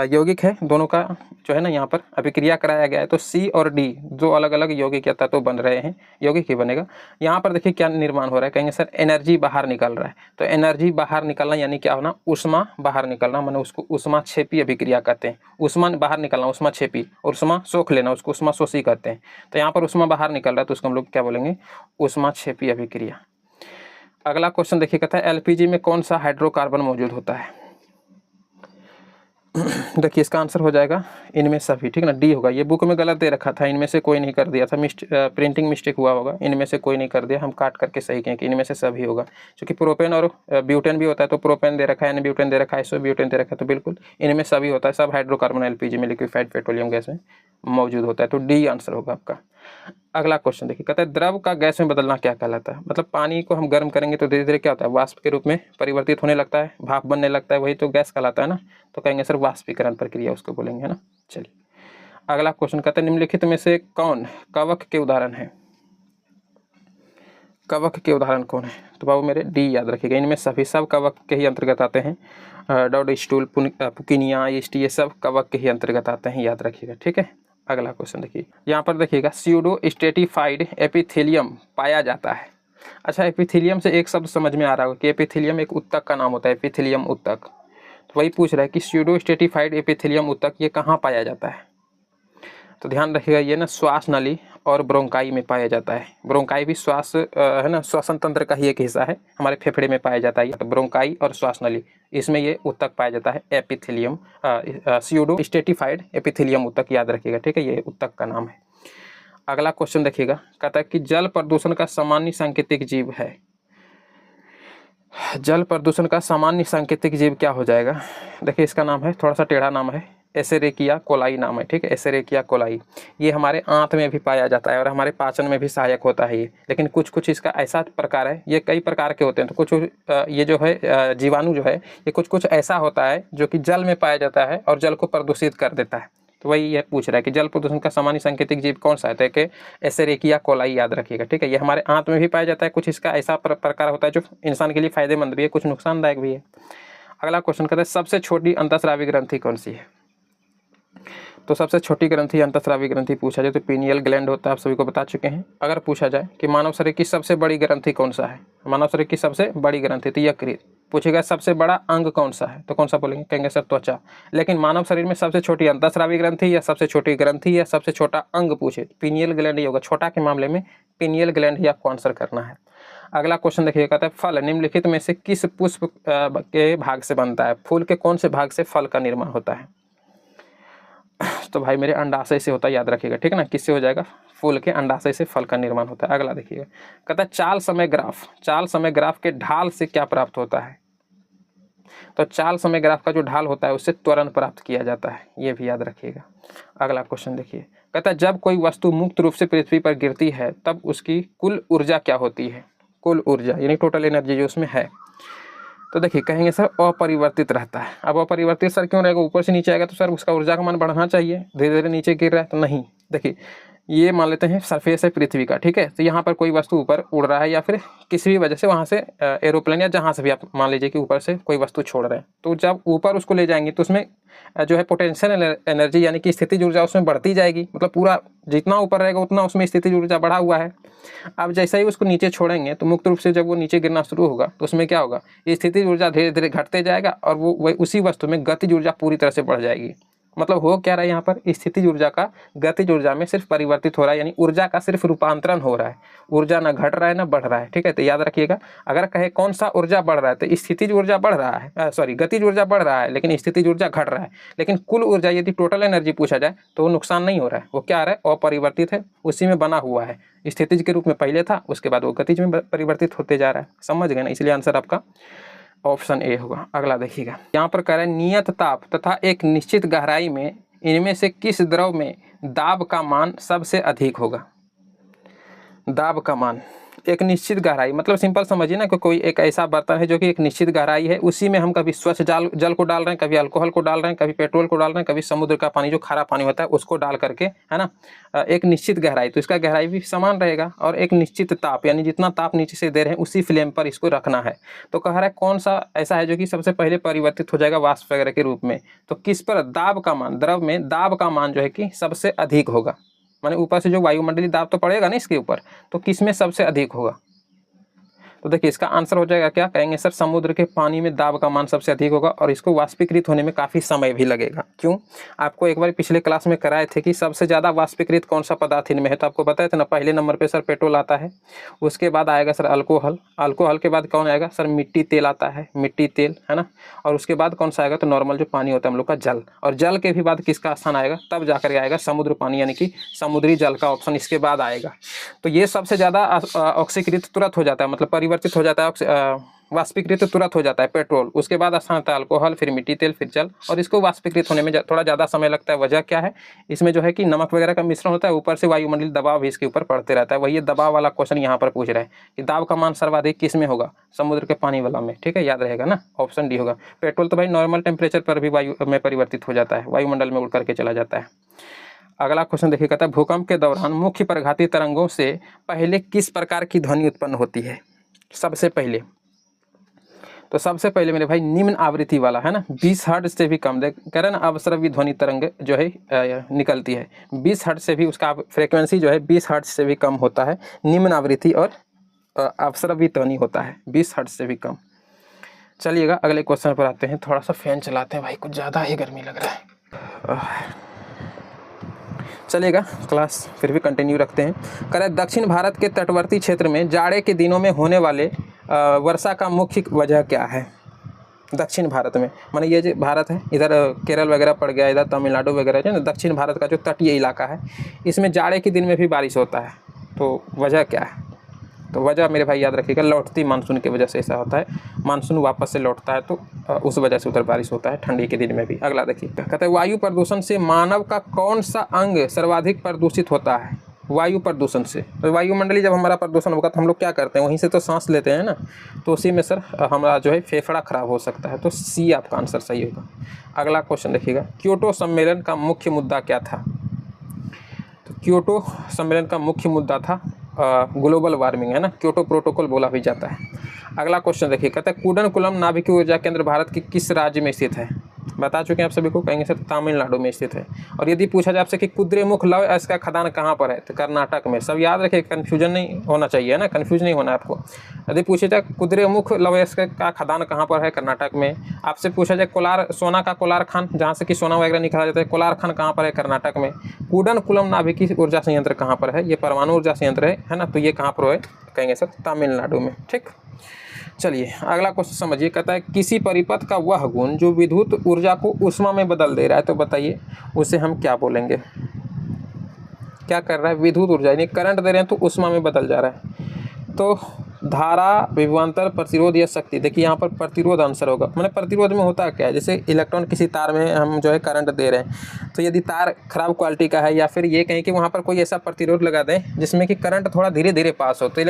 यौगिक है, दोनों का जो है ना यहाँ पर अभिक्रिया कराया गया है। तो सी और डी दो अलग अलग यौगिक या तत्व बन रहे हैं, यौगिक ही बनेगा। यहाँ पर देखिए क्या निर्माण हो रहा है? कहेंगे सर एनर्जी बाहर निकल रहा है। तो एनर्जी बाहर निकलना यानी क्या होना? उष्मा बाहर निकलना, माने उसको उष्मा क्षेपी अभिक्रिया कहते हैं। उष्मा बाहर निकलना उष्मा क्षेपी, और उष्मा सोख लेना उसको उष्मा शोषी कहते हैं। तो यहाँ पर उष्मा बाहर निकल रहा है तो उसको हम लोग क्या बोलेंगे? उष्मा क्षेपी अभिक्रिया। अगला क्वेश्चन देखिए, कहता है एलपीजी में कौन सा हाइड्रोकार्बन मौजूद होता है? देखिए, इसका आंसर हो जाएगा इनमें सभी, ठीक ना, डी होगा। ये बुक में गलत दे रखा था, इनमें से कोई नहीं कर दिया था, प्रिंटिंग मिस्टेक हुआ होगा, इनमें से कोई नहीं कर दिया, हम काट करके सही कहें कि इनमें से सभी होगा। क्योंकि प्रोपेन और ब्यूटेन भी होता है, तो प्रोपेन दे रखा है, ब्यूटेन दे रखा है, आइसो ब्यूटेन दे रखा है, तो बिल्कुल इनमें सभी होता है। सब हाइड्रोकार्बन एलपीजी में, लिक्विफाइड पेट्रोलियम गैस में मौजूद होता है। तो डी आंसर होगा आपका। अगला क्वेश्चन देखिए, कहता है द्रव का गैस में बदलना क्या कहलाता है? मतलब पानी को हम गर्म करेंगे तो धीरे धीरे क्या होता है? वाष्प के रूप में परिवर्तित होने लगता है, भाप बनने लगता है, वही तो गैस कहलाता है ना। तो कहेंगे सर वाष्पीकरण प्रक्रिया उसको बोलेंगे, है ना। चलिए, अगला क्वेश्चन कहता है निम्नलिखित में से कौन कवक के उदाहरण है? कवक के उदाहरण कौन है? तो बाबू मेरे डी याद रखिएगा, इनमें सभी सब कवक के ही अंतर्गत आते हैं। डॉड स्टूल, पुकिनिया, ईस्ट, ये सब कवक के ही अंतर्गत आते हैं, याद रखिएगा, ठीक है। अगला क्वेश्चन देखिए, यहाँ पर देखिएगा स्यूडो स्ट्रेटिफाइड एपिथेलियम पाया जाता है। अच्छा, एपिथेलियम से एक शब्द समझ में आ रहा होगा कि एपिथेलियम एक उत्तक का नाम होता है, एपिथेलियम उत्तक। तो वही पूछ रहा है कि स्यूडो स्ट्रेटिफाइड एपिथेलियम उत्तक ये कहाँ पाया जाता है? तो ध्यान रखिएगा, ये ना श्वास नली और ब्रोंकाई में पाया जाता है। ब्रोंकाई भी श्वास है ना, श्वसन तंत्र का ही एक हिस्सा है, हमारे फेफड़े में पाया जाता है। तो ब्रोंकाई और श्वास नली, इसमें ये उत्तक पाया जाता है, एपिथेलियम स्यूडो स्ट्रेटिफाइड एपिथेलियम उत्तक, याद रखिएगा, ठीक है, ये उत्तक का नाम है। अगला क्वेश्चन देखिएगा, कहता है कि जल प्रदूषण का सामान्य सांकेतिक जीव है। जल प्रदूषण का सामान्य सांकेतिक जीव क्या हो जाएगा? देखिए, इसका नाम है, थोड़ा सा टेढ़ा नाम है, एसेरेकिया कोलाई नाम है, ठीक है, एसेरेकिया कोलाई। ये हमारे आंत में भी पाया जाता है और हमारे पाचन में भी सहायक होता है ये। लेकिन कुछ कुछ इसका ऐसा प्रकार है, ये कई प्रकार के होते हैं, तो कुछ ये जो है जीवाणु जो है ये कुछ कुछ ऐसा होता है जो कि जल में पाया जाता है और जल को प्रदूषित कर देता है। तो वही ये पूछ रहा है कि जल प्रदूषण का सामान्य सांकेतिक जीव कौन सा है? तो कि एसेरेकिया कोलाई, याद रखिएगा, ठीक है। ये हमारे आंत में भी पाया जाता है, कुछ इसका ऐसा प्रकार होता है जो इंसान के लिए फायदेमंद भी है, कुछ नुकसानदायक भी है। अगला क्वेश्चन कहता है सबसे छोटी अंतःस्रावी ग्रंथि कौन सी है? तो सबसे छोटी ग्रंथि अंतःस्रावी ग्रंथि पूछा जाए तो पीनियल ग्लैंड होता है, आप सभी को बता चुके हैं। अगर पूछा जाए कि मानव शरीर की सबसे बड़ी ग्रंथि कौन सा है, मानव शरीर की सबसे बड़ी ग्रंथि, तो यकृत, पूछेगा सबसे बड़ा अंग कौन सा है, तो कौन सा बोलेंगे, कहेंगे सर त्वचा। लेकिन मानव शरीर में सबसे छोटी अंतःस्रावी ग्रंथि या सबसे छोटी ग्रंथि या सबसे छोटा अंग पूछे, पिनियल ग्लैंड ही होगा। छोटा के मामले में पिनियल ग्लैंड ही आपको आंसर करना है। अगला क्वेश्चन देखिए, कहता है फल निम्नलिखित में से किस पुष्प के भाग से बनता है, फूल के कौन से भाग से फल का निर्माण होता है। तो भाई मेरे अंडाशय से होता है, याद रखिएगा, ठीक है ना। किससे हो जाएगा, फूल के अंडाशय से फल का निर्माण होता है। अगला देखिएगा, कहता है चाल समय ग्राफ, चाल समय ग्राफ के ढाल से क्या प्राप्त होता है। तो चाल समय ग्राफ का जो ढाल होता है उससे त्वरण प्राप्त किया जाता है, ये भी याद रखिएगा। अगला क्वेश्चन देखिए, कहता है जब कोई वस्तु मुक्त रूप से पृथ्वी पर गिरती है तब उसकी कुल ऊर्जा क्या होती है। कुल ऊर्जा यानी टोटल एनर्जी जो उसमें है, तो देखिए कहेंगे सर अपरिवर्तित रहता है। अब अपरिवर्तित सर क्यों रहेगा, ऊपर से नीचे आएगा तो सर उसका ऊर्जा का मान बढ़ना चाहिए, धीरे धीरे नीचे गिर रहा है तो नहीं। देखिए ये मान लेते हैं सरफेस है पृथ्वी का, ठीक है। तो यहाँ पर कोई वस्तु ऊपर उड़ रहा है या फिर किसी भी वजह से वहाँ से एरोप्लेन या जहाँ से भी आप मान लीजिए कि ऊपर से कोई वस्तु छोड़ रहे हैं, तो जब ऊपर उसको ले जाएंगे तो उसमें जो है पोटेंशियल एनर्जी यानी कि स्थितिज ऊर्जा उसमें बढ़ती जाएगी। मतलब पूरा जितना ऊपर रहेगा उतना उसमें स्थितिज ऊर्जा बढ़ा हुआ है। अब जैसे ही उसको नीचे छोड़ेंगे तो मुक्त रूप से जब वो नीचे गिरना शुरू होगा तो उसमें क्या होगा, ये स्थितिज ऊर्जा धीरे धीरे घटते जाएगा और वो उसी वस्तु में गतिज ऊर्जा पूरी तरह से बढ़ जाएगी। मतलब हो क्या रहा है यहाँ पर, स्थितिज ऊर्जा का गतिज ऊर्जा में सिर्फ परिवर्तित हो रहा है, यानी ऊर्जा का सिर्फ रूपांतरण हो रहा है, ऊर्जा ना घट रहा है ना बढ़ रहा है, ठीक है। तो याद रखिएगा, अगर कहे कौन सा ऊर्जा बढ़ रहा है तो स्थितिज ऊर्जा बढ़ रहा है, गतिज ऊर्जा बढ़ रहा है लेकिन स्थितिज ऊर्जा घट रहा है। लेकिन कुल ऊर्जा यदि टोटल एनर्जी पूछा जाए तो वो नुकसान नहीं हो रहा है, वो क्या आ रहा है, अपरिवर्तित है, उसी में बना हुआ है। स्थितिज के रूप में पहले था, उसके बाद वो गतिज में परिवर्तित होते जा रहा है। समझ गए ना, इसलिए आंसर आपका ऑप्शन ए होगा। अगला देखिएगा, यहाँ पर कह रहे हैं नियत ताप तथा एक निश्चित गहराई में इनमें से किस द्रव में दाब का मान सबसे अधिक होगा। दाब का मान, एक निश्चित गहराई मतलब सिंपल समझिए ना कि कोई एक ऐसा बर्तन है जो कि एक निश्चित गहराई है, उसी में हम कभी स्वच्छ जल को डाल रहे हैं, कभी अल्कोहल को डाल रहे हैं, कभी पेट्रोल को डाल रहे हैं, कभी समुद्र का पानी जो खारा पानी होता है उसको डाल करके, है ना, एक निश्चित गहराई, तो इसका गहराई भी समान रहेगा और एक निश्चित ताप यानी जितना ताप नीचे से दे रहे हैं उसी फ्लेम पर इसको रखना है। तो कह रहा है कौन सा ऐसा है जो कि सबसे पहले परिवर्तित हो जाएगा वाष्प वगैरह के रूप में, तो किस पर दाब का मान, द्रव में दाब का मान जो है कि सबसे अधिक होगा। माने ऊपर से जो वायुमंडलीय दाब तो पड़ेगा ना इसके ऊपर, तो किस में सबसे अधिक होगा। तो देखिए इसका आंसर हो जाएगा क्या, कहेंगे सर समुद्र के पानी में दाब का मान सबसे अधिक होगा और इसको वाष्पीकृत होने में काफ़ी समय भी लगेगा। क्यों, आपको एक बार पिछले क्लास में कराए थे कि सबसे ज़्यादा वाष्पीकृत कौन सा पदार्थ इनमें है, तो आपको बताया था ना, पहले नंबर पे सर पेट्रोल आता है, उसके बाद आएगा सर अल्कोहल, अल्कोहल के बाद कौन आएगा सर मिट्टी तेल आता है, मिट्टी तेल, है ना, और उसके बाद कौन सा आएगा तो नॉर्मल जो पानी होता है हम लोग का जल, और जल के भी बाद किसका स्थान आएगा, तब जाकर आएगा समुद्र पानी यानी कि समुद्री जल का ऑप्शन इसके बाद आएगा। तो ये सबसे ज़्यादा ऑक्सीकृत तुरंत हो जाता है, मतलब परिवर्तित हो जाता है, वाष्पीकृत तुरंत हो जाता है पेट्रोल, उसके बाद स्थान आता है अल्कोहल, फिर मिट्टी तेल, फिर जल, और इसको वाष्पीकृत होने में थोड़ा ज़्यादा समय लगता है। वजह क्या है, इसमें जो है कि नमक वगैरह का मिश्रण होता है, ऊपर से वायुमंडलीय दबाव भी इसके ऊपर पड़ते रहता है। वही दबाव वाला क्वेश्चन यहाँ पर पूछ रहा है कि दाब का मान सर्वाधिक किस में होगा, समुद्र के पानी वाला में, ठीक है, याद रहेगा ना, ऑप्शन डी होगा। पेट्रोल तो भाई नॉर्मल टेम्परेचर पर भी वायु में परिवर्तित हो जाता है, वायुमंडल में उड़ करके चला जाता है। अगला क्वेश्चन देखिए, कहता है भूकंप के दौरान मुख्य परिघाती तरंगों से पहले किस प्रकार की ध्वनि उत्पन्न होती है। सबसे पहले तो सबसे पहले मेरे भाई निम्न आवृत्ति वाला, है ना, 20 हर्ट्ज से भी कम, कह रहे ना अवस्रवी ध्वनि तरंग जो है निकलती है 20 हर्ट्ज से भी, उसका फ्रीक्वेंसी जो है 20 हर्ट्ज से भी कम होता है, निम्न आवृत्ति और अवस्रवी ध्वनि होता है 20 हर्ट्ज से भी कम। चलिएगा अगले क्वेश्चन पर आते हैं, थोड़ा सा फैन चलाते हैं भाई, कुछ ज़्यादा ही गर्मी लग रहा है। चलेगा क्लास फिर भी कंटिन्यू रखते हैं। कह रहे दक्षिण भारत के तटवर्ती क्षेत्र में जाड़े के दिनों में होने वाले वर्षा का मुख्य वजह क्या है। दक्षिण भारत में माने ये जो भारत है, इधर केरल वगैरह पड़ गया, इधर तमिलनाडु वगैरह जो ना, दक्षिण भारत का जो तटीय इलाका है, इसमें जाड़े के दिन में भी बारिश होता है, तो वजह क्या है। तो वजह मेरे भाई याद रखिएगा, लौटती मानसून की वजह से ऐसा होता है, मानसून वापस से लौटता है तो उस वजह से उधर बारिश होता है ठंडी के दिन में भी। अगला देखिए, कहते हैं वायु प्रदूषण से मानव का कौन सा अंग सर्वाधिक प्रदूषित होता है। वायु प्रदूषण से, तो वायुमंडलीय जब हमारा प्रदूषण होगा तो हम लोग क्या करते हैं, वहीं से तो सांस लेते हैं ना, तो उसी में सर हमारा जो है फेफड़ा खराब हो सकता है, तो सी आपका आंसर सही होगा। अगला क्वेश्चन देखिएगा, क्योटो सम्मेलन का मुख्य मुद्दा क्या था। तो क्योटो सम्मेलन का मुख्य मुद्दा था ग्लोबल वार्मिंग, है ना, क्योटो प्रोटोकॉल बोला भी जाता है। अगला क्वेश्चन देखिए, कहता है कुडनकुलम नाभिकीय ऊर्जा केंद्र भारत के किस राज्य में स्थित है। बता चुके हैं आप सभी को, कहेंगे सर तमिलनाडु में स्थित है। और यदि पूछा जाए आपसे कि कुद्रेमुख लौह अयस्क का खदान कहाँ पर है, तो कर्नाटक में। सब याद रखिए, कन्फ्यूजन नहीं होना चाहिए, है ना, कन्फ्यूज नहीं होना है आपको। यदि पूछे जाए कुद्रेमुख लौह अयस्क का खदान कहाँ पर है, कर्नाटक में। आपसे पूछा जाए कोलार, सोना का कोलार खान, जहाँ से कि सोना वगैरह निकाला जाता है, कोलार खान कहाँ पर है, कर्नाटक में। कूडनकुलम नाभिकीय ऊर्जा संयंत्र कहाँ पर है, ये परमाणु ऊर्जा संयंत्र है ना, तो ये कहाँ पर है, कहेंगे सर तमिलनाडु में। ठीक, चलिए अगला क्वेश्चन समझिए। कहता है किसी परिपथ का वह गुण जो विद्युत ऊर्जा को ऊष्मा में बदल दे रहा है, तो बताइए उसे हम क्या बोलेंगे। क्या कर रहा है, विद्युत ऊर्जा यानी करंट दे रहे हैं तो ऊष्मा में बदल जा रहा है। तो धारा, विभवांतर, प्रतिरोध या शक्ति। देखिए यहाँ पर प्रतिरोध आंसर होगा। मैंने प्रतिरोध में होता क्या है, जैसे इलेक्ट्रॉन किसी तार में हम जो है करंट दे रहे हैं, तो यदि तार खराब क्वालिटी का है या फिर ये कहें कि वहाँ पर कोई ऐसा प्रतिरोध लगा दें जिसमें कि करंट थोड़ा धीरे धीरे पास हो, तो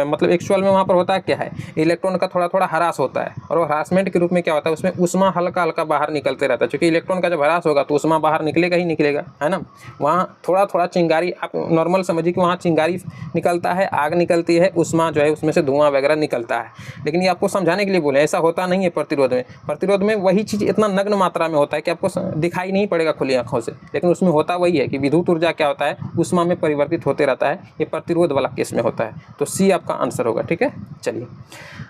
मतलब एक्चुअल में वहाँ पर होता क्या है, इलेक्ट्रॉन का थोड़ा थोड़ा ह्रास होता है, और वो हरासमेंट के रूप में क्या होता है, उसमें ऊष्मा हल्का हल्का बाहर निकलते रहता है। क्योंकि इलेक्ट्रॉन का जब ह्रास होगा तो ऊष्मा बाहर निकलेगा ही निकलेगा, है ना। वहाँ थोड़ा थोड़ा चिंगारी, आप नॉर्मल समझिए कि वहाँ चिंगारी निकलता है, आग निकलती है, ऊष्मा जो है उसमें से धुआं वगैरह निकलता है। लेकिन ये आपको समझाने के लिए बोले, ऐसा होता नहीं है प्रतिरोध में। प्रतिरोध में वही चीज़ इतना नग्न मात्रा में होता है कि आपको दिखाई नहीं पड़ेगा खुली आंखों से, लेकिन उसमें होता वही है कि विद्युत ऊर्जा क्या होता है, ऊष्मा में परिवर्तित होते रहता है। ये प्रतिरोध वाला केस में होता है, तो सी आपका आंसर होगा। ठीक है, चलिए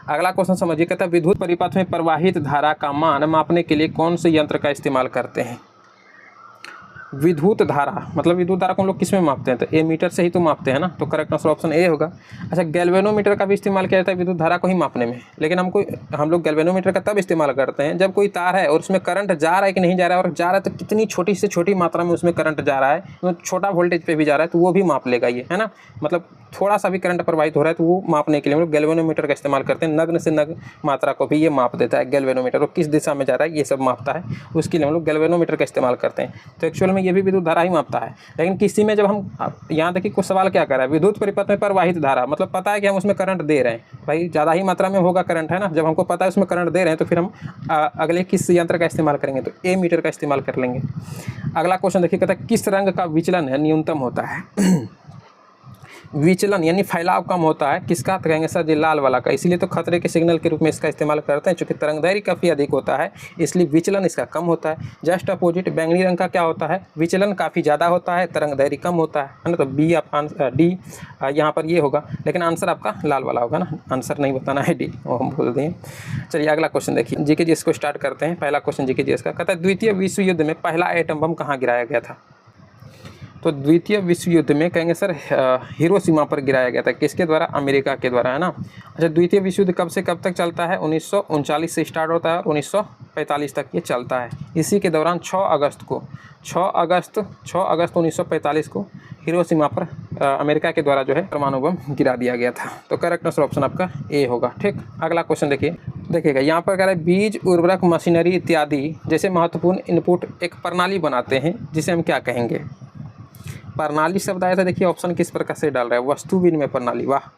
अगला क्वेश्चन समझिए। कहता है विद्युत परिपथ में प्रवाहित धारा का मान मापने के लिए कौन से यंत्र का इस्तेमाल करते हैं। विद्युत धारा, मतलब विद्युत धारा को हम लोग किस में मापते हैं, तो एमीटर से ही तो मापते हैं ना, तो करेक्ट आंसर ऑप्शन ए होगा। अच्छा, गैल्वेनोमीटर का भी इस्तेमाल किया जाता है विद्युत धारा को ही मापने में, लेकिन हम लोग गैल्वेनोमीटर का तब इस्तेमाल करते हैं जब कोई तार है और उसमें करंट जा रहा है कि नहीं जा रहा है, और जा रहा है तो कितनी छोटी से छोटी मात्रा में उसमें करंट जा रहा है, तो छोटा वोल्टेज पे भी जा रहा है तो वो भी माप लेगा ये, है ना। मतलब थोड़ा सा भी करंट प्रवाहित हो रहा है तो वो मापने के लिए हम लोग गैल्वेनोमीटर का इस्तेमाल करते हैं। नग्न से नग्न मात्रा को भी ये माप देता है गैल्वेनोमीटर, और किस दिशा में जा रहा है ये सब मापता है, उसके लिए हम लोग गैल्वेनोमीटर का इस्तेमाल करते हैं। तो एक्चुअल में ये भी विद्युत धारा ही मापता है। लेकिन किसी में जब हम यहाँ देखिए कुछ सवाल क्या कर रहा है, विद्युत परिपथ में प्रवाहित धारा, मतलब पता है कि हम उसमें करंट दे रहे हैं, भाई ज़्यादा ही मात्रा में होगा करंट, है ना। जब हमको पता है उसमें करंट दे रहे हैं तो फिर हम अगले किस यंत्र का इस्तेमाल करेंगे, तो ए मीटर का इस्तेमाल कर लेंगे। अगला क्वेश्चन देखिए, कहता है किस रंग का विचलन है न्यूनतम होता है। विचलन यानी फैलाव कम होता है किसका, तो कहेंगे सर जी लाल वाला का। इसीलिए तो खतरे के सिग्नल के रूप में इसका इस्तेमाल करते हैं, चूँकि तरंगदैर्घ्य काफ़ी अधिक होता है इसलिए विचलन इसका कम होता है। जस्ट अपोजिट बैंगनी रंग का क्या होता है, विचलन काफ़ी ज़्यादा होता है, तरंगदैर्घ्य कम होता है ना। तो बी डी यहाँ पर ये होगा, लेकिन आंसर आपका लाल वाला होगा ना, आंसर नहीं बताना है डी, वो हम बोल दें। चलिए अगला क्वेश्चन देखिए, जीके जीएस को स्टार्ट करते हैं। पहला क्वेश्चन जीके जीएस का, कहता है द्वितीय विश्व युद्ध में पहला एटम बम कहाँ गिराया गया था। तो द्वितीय विश्व युद्ध में कहेंगे सर हिरोशिमा पर गिराया गया था, किसके द्वारा, अमेरिका के द्वारा, है ना। अच्छा, द्वितीय विश्व युद्ध कब से कब तक चलता है, 1939 से स्टार्ट होता है और 1945 तक ये चलता है। इसी के दौरान 6 अगस्त 1945 को हिरोशिमा पर अमेरिका के द्वारा जो है परमाणु बम गिरा दिया गया था। तो करेक्ट आंसर ऑप्शन आपका ए होगा। ठीक, अगला क्वेश्चन देखिएगा, यहाँ पर कह रहा है बीज, उर्वरक, मशीनरी इत्यादि जैसे महत्वपूर्ण इनपुट एक प्रणाली बनाते हैं जिसे हम क्या कहेंगे। प्रणाली शब्द आया था, देखिए ऑप्शन किस प्रकार से डाल रहा है, वस्तु विनिमय प्रणाली। वाह,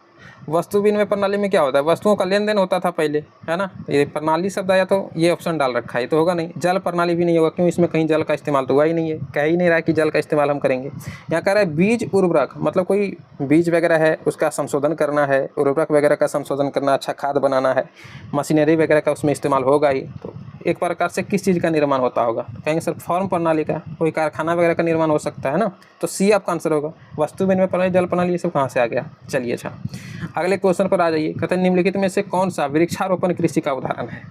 वस्तु विनिमय प्रणाली में क्या होता है, वस्तुओं का लेन देन होता था पहले, है ना। ये प्रणाली शब्द आया तो ये ऑप्शन डाल रखा है, तो होगा नहीं। जल प्रणाली भी नहीं होगा, क्यों, इसमें कहीं जल का इस्तेमाल तो हुआ ही नहीं है, कह ही नहीं रहा है कि जल का इस्तेमाल हम करेंगे। यहाँ कह रहा है बीज, उर्वरक, मतलब कोई बीज वगैरह है उसका संशोधन करना है, उर्वरक वगैरह का संशोधन करना, अच्छा खाद बनाना है, मशीनरी वगैरह का उसमें इस्तेमाल होगा ही। तो एक प्रकार से किस चीज़ का निर्माण होता होगा, कहेंगे सर फॉर्म प्रणाली का, कोई कारखाना वगैरह का निर्माण हो सकता है ना। तो सी आपका आंसर होगा। वस्तु विनिमय प्रणाली, जल प्रणाली, ये सब कहाँ से आ गया। चलिए अच्छा, अगले क्वेश्चन पर आ जाइए। कहते हैं निम्नलिखित में से कौन सा वृक्षारोपण कृषि का उदाहरण है।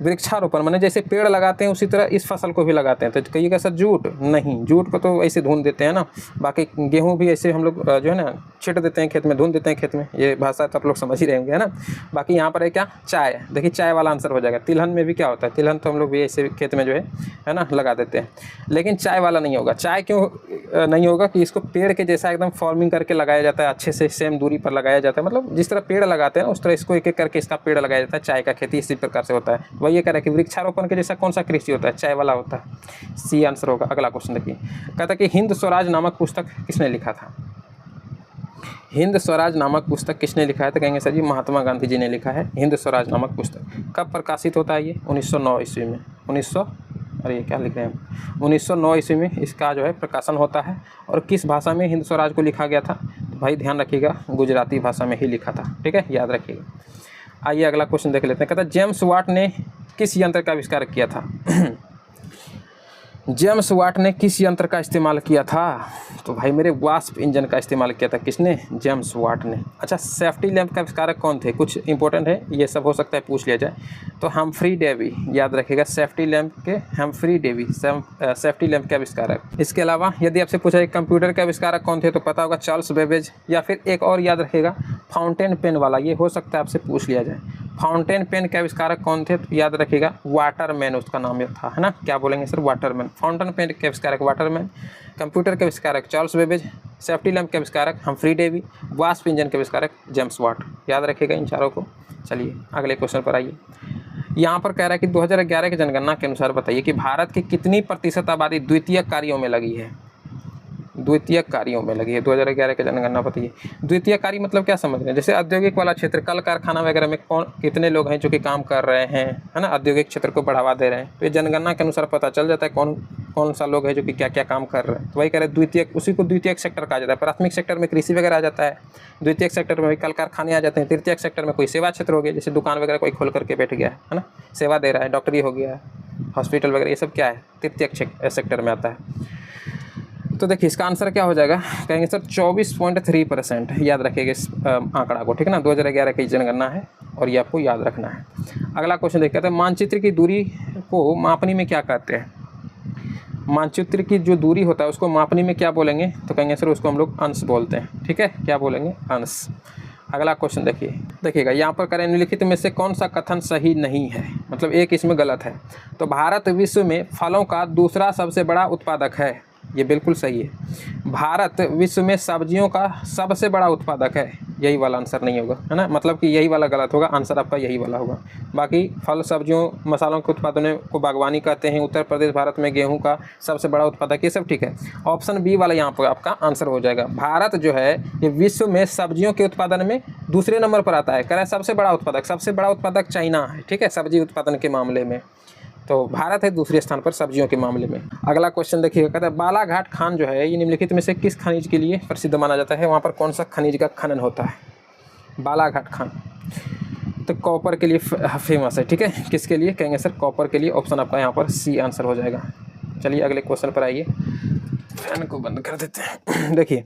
वृक्षारोपण माने जैसे पेड़ लगाते हैं उसी तरह इस फसल को भी लगाते हैं। तो कहिएगा सर जूट, नहीं, जूट को तो ऐसे धुन देते हैं ना, बाकी गेहूं भी ऐसे हम लोग जो है ना छिट देते हैं खेत में, धुन देते हैं खेत में, ये भाषा तो आप लोग समझ ही रहे होंगे, है ना। बाकी यहाँ पर है क्या, चाय, देखिए चाय वाला आंसर हो जाएगा। तिलहन में भी क्या होता है, तिलहन तो हम लोग भी ऐसे खेत में जो है ना लगा देते हैं, लेकिन चाय वाला नहीं होगा। चाय क्यों नहीं होगा कि इसको पेड़ के जैसा एकदम फॉर्मिंग करके लगाया जाता है, अच्छे से सेम दूरी पर लगाया जाता है, मतलब जिस तरह पेड़ लगाते हैं उस तरह इसको एक एक करके इसका पेड़ लगाया जाता है। चाय का खेती इसी प्रकार से होता है। वही ये कह रहा है कि वृक्षारोपण के जैसा कौन सा कृषि होता है, चाय वाला होता है। सी आंसर होगा। अगला क्वेश्चन देखिए, कहता है कि हिंद स्वराज नामक पुस्तक किसने लिखा था। हिंद स्वराज नामक पुस्तक किसने लिखा है, तो कहेंगे सर जी महात्मा गांधी जी ने लिखा है हिंद स्वराज नामक पुस्तक। कब प्रकाशित होता है ये, 1909 ईस्वी में। 1909 ईस्वी में इसका जो है प्रकाशन होता है। और किस भाषा में हिंद स्वराज को लिखा गया था, तो भाई ध्यान रखिएगा गुजराती भाषा में ही लिखा था। ठीक है, याद रखिएगा। आइए अगला क्वेश्चन देख लेते हैं। कहता है जेम्स वाट ने किस यंत्र का आविष्कार किया था? जेम्स वाट ने किस यंत्र का इस्तेमाल किया था? तो भाई मेरे वास्प इंजन का इस्तेमाल किया था। किसने? जेम्स वाट ने। अच्छा, सेफ्टी लैंप का आविष्कारक कौन थे? कुछ इंपॉर्टेंट है, ये सब हो सकता है पूछ लिया जाए। तो हम्फ्री डेवी, याद रखिएगा, सेफ्टी लैंप के हम्फ्री डेवी सेफ्टी लैंप के आविष्कारक। इसके अलावा यदि आपसे पूछा जाए कंप्यूटर के आविष्कारक कौन थे, तो पता होगा चार्ल्स बेबेज, या फिर एक और याद रखिएगा फाउंटेन पेन वाला, ये हो सकता है आपसे पूछ लिया जाए। फाउंटेन पेन के आविष्कारक कौन थे? तो याद रखिएगा वाटरमैन उसका नाम था, है ना। क्या बोलेंगे सर? वाटरमैन। फाउंटेन पेन के आविष्कारक वाटरमैन, कंप्यूटर के आविष्कारक चार्ल्स बेबेज, सेफ्टी लैंप के आविष्कारक हम्फ्री डेवी, वास्प इंजन के आविष्कारक जेम्स वाट। याद रखिएगा इन चारों को। चलिए अगले क्वेश्चन पर आइए। यहाँ पर कह रहा है कि 2011 की जनगणना के अनुसार बताइए कि भारत की कितनी प्रतिशत आबादी द्वितीयक कार्यों में लगी है? द्वितीयक कार्यों में लगी है। 2011 की जनगणना बताइए। द्वितीयक कार्य मतलब क्या समझ रहे हैं? जैसे औद्योगिक वाला क्षेत्र, कल कारखाना वगैरह में कौन कितने लोग हैं जो कि काम कर रहे हैं, है ना, औद्योगिक क्षेत्र को बढ़ावा दे रहे हैं। तो ये जनगणना के अनुसार पता चल जाता है कौन कौन सा लोग है जो कि क्या क्या काम कर रहे हैं। तो वही कह रहे हैं द्वितीयक, उसी को द्वितीयक सेक्टर कहा जाता है। प्राथमिक सेक्टर में कृषि वगैरह आ जाता है, द्वितीयक सेक्टर में कल कारखाने आ जाते हैं, तृतीयक सेक्टर में कोई सेवा क्षेत्र हो गया, जैसे दुकान वगैरह कोई खोल करके बैठ गया है ना, सेवा दे रहा है, डॉक्टरी हो गया है, हॉस्पिटल वगैरह, ये सब क्या है? तृतीयक सेक्टर में आता है। तो देखिए इसका आंसर क्या हो जाएगा? कहेंगे सर 24.3%। याद रखिएगा इस आंकड़ा को, ठीक है ना। 2011 की जनगणना है और ये आपको याद रखना है। अगला क्वेश्चन देखते हैं, मानचित्र की दूरी को मापनी में क्या कहते हैं? मानचित्र की जो दूरी होता है उसको मापनी में क्या बोलेंगे? तो कहेंगे सर उसको हम लोग अंश बोलते हैं, ठीक है। क्या बोलेंगे? अंश। अगला क्वेश्चन देखिएगा, यहाँ पर करें निम्नलिखित में से कौन सा कथन सही नहीं है? मतलब एक इसमें गलत है। तो भारत विश्व में फलों का दूसरा सबसे बड़ा उत्पादक है, ये बिल्कुल सही है। भारत विश्व में सब्जियों का सबसे बड़ा उत्पादक है, यही वाला आंसर नहीं होगा, है ना। मतलब कि यही वाला गलत होगा, आंसर आपका यही वाला होगा। बाकी फल सब्जियों मसालों के उत्पादन को बागवानी कहते हैं। उत्तर प्रदेश भारत में गेहूं का सबसे बड़ा उत्पादक, ये सब ठीक है। ऑप्शन बी वाला यहाँ पर आपका आंसर हो जाएगा। भारत जो है ये विश्व में सब्जियों के उत्पादन में दूसरे नंबर पर आता है। कह रहा है सबसे बड़ा उत्पादक चाइना है, ठीक है, सब्जी उत्पादन के मामले में। तो भारत है दूसरे स्थान पर सब्जियों के मामले में। अगला क्वेश्चन देखिएगा, कहता है बालाघाट खान जो है ये निम्नलिखित में से किस खनिज के लिए प्रसिद्ध माना जाता है? वहाँ पर कौन सा खनिज का खनन होता है? बालाघाट खान तो कॉपर के लिए फेमस है, ठीक है। किसके लिए? कहेंगे सर कॉपर के लिए। ऑप्शन आपका यहाँ पर सी आंसर हो जाएगा। चलिए अगले क्वेश्चन पर आइए, फैन को बंद कर देते हैं। देखिए